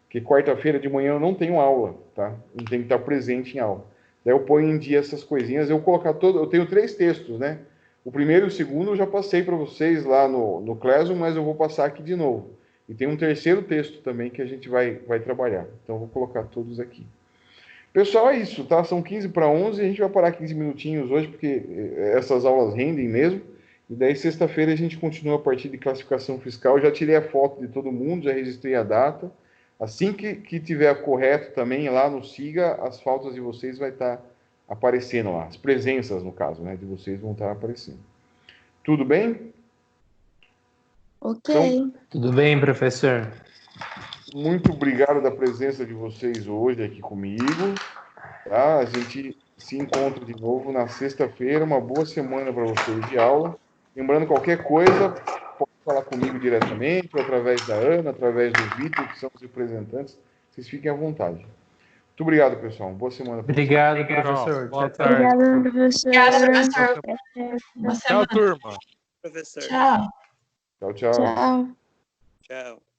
que quarta-feira de manhã eu não tenho aula, tá? Não tenho que estar presente em aula. Daí eu ponho em dia essas coisinhas, eu colocar todo, eu tenho 3 textos, né? O primeiro e o segundo eu já passei para vocês lá no Classroom, mas eu vou passar aqui de novo. E tem um terceiro texto também que a gente vai trabalhar. Então eu vou colocar todos aqui. Pessoal, é isso, tá? São 15 para 11, a gente vai parar 15 minutinhos hoje, porque essas aulas rendem mesmo. E daí, sexta-feira, a gente continua a partir de classificação fiscal. Eu já tirei a foto de todo mundo, já registrei a data. Assim que tiver correto também, lá no SIGA, as faltas de vocês vai estar aparecendo lá. As presenças, no caso, né, de vocês vão estar aparecendo. Tudo bem? Ok. Então, Tudo bem, professor? muito obrigado da presença de vocês hoje aqui comigo. Tá? A gente se encontra de novo na sexta-feira. Uma boa semana para vocês de aula. Lembrando, qualquer coisa, pode falar comigo diretamente, ou através da Ana, através do Vitor, que são os representantes. Vocês fiquem à vontade. Muito obrigado, pessoal. Boa semana para vocês. Obrigado, Tchau. professor. Boa Tchau, tchau. tarde. Obrigada, professor. Obrigada, professor. Boa Tchau, semana, turma. professor. Tchau, tchau. Tchau. Tchau.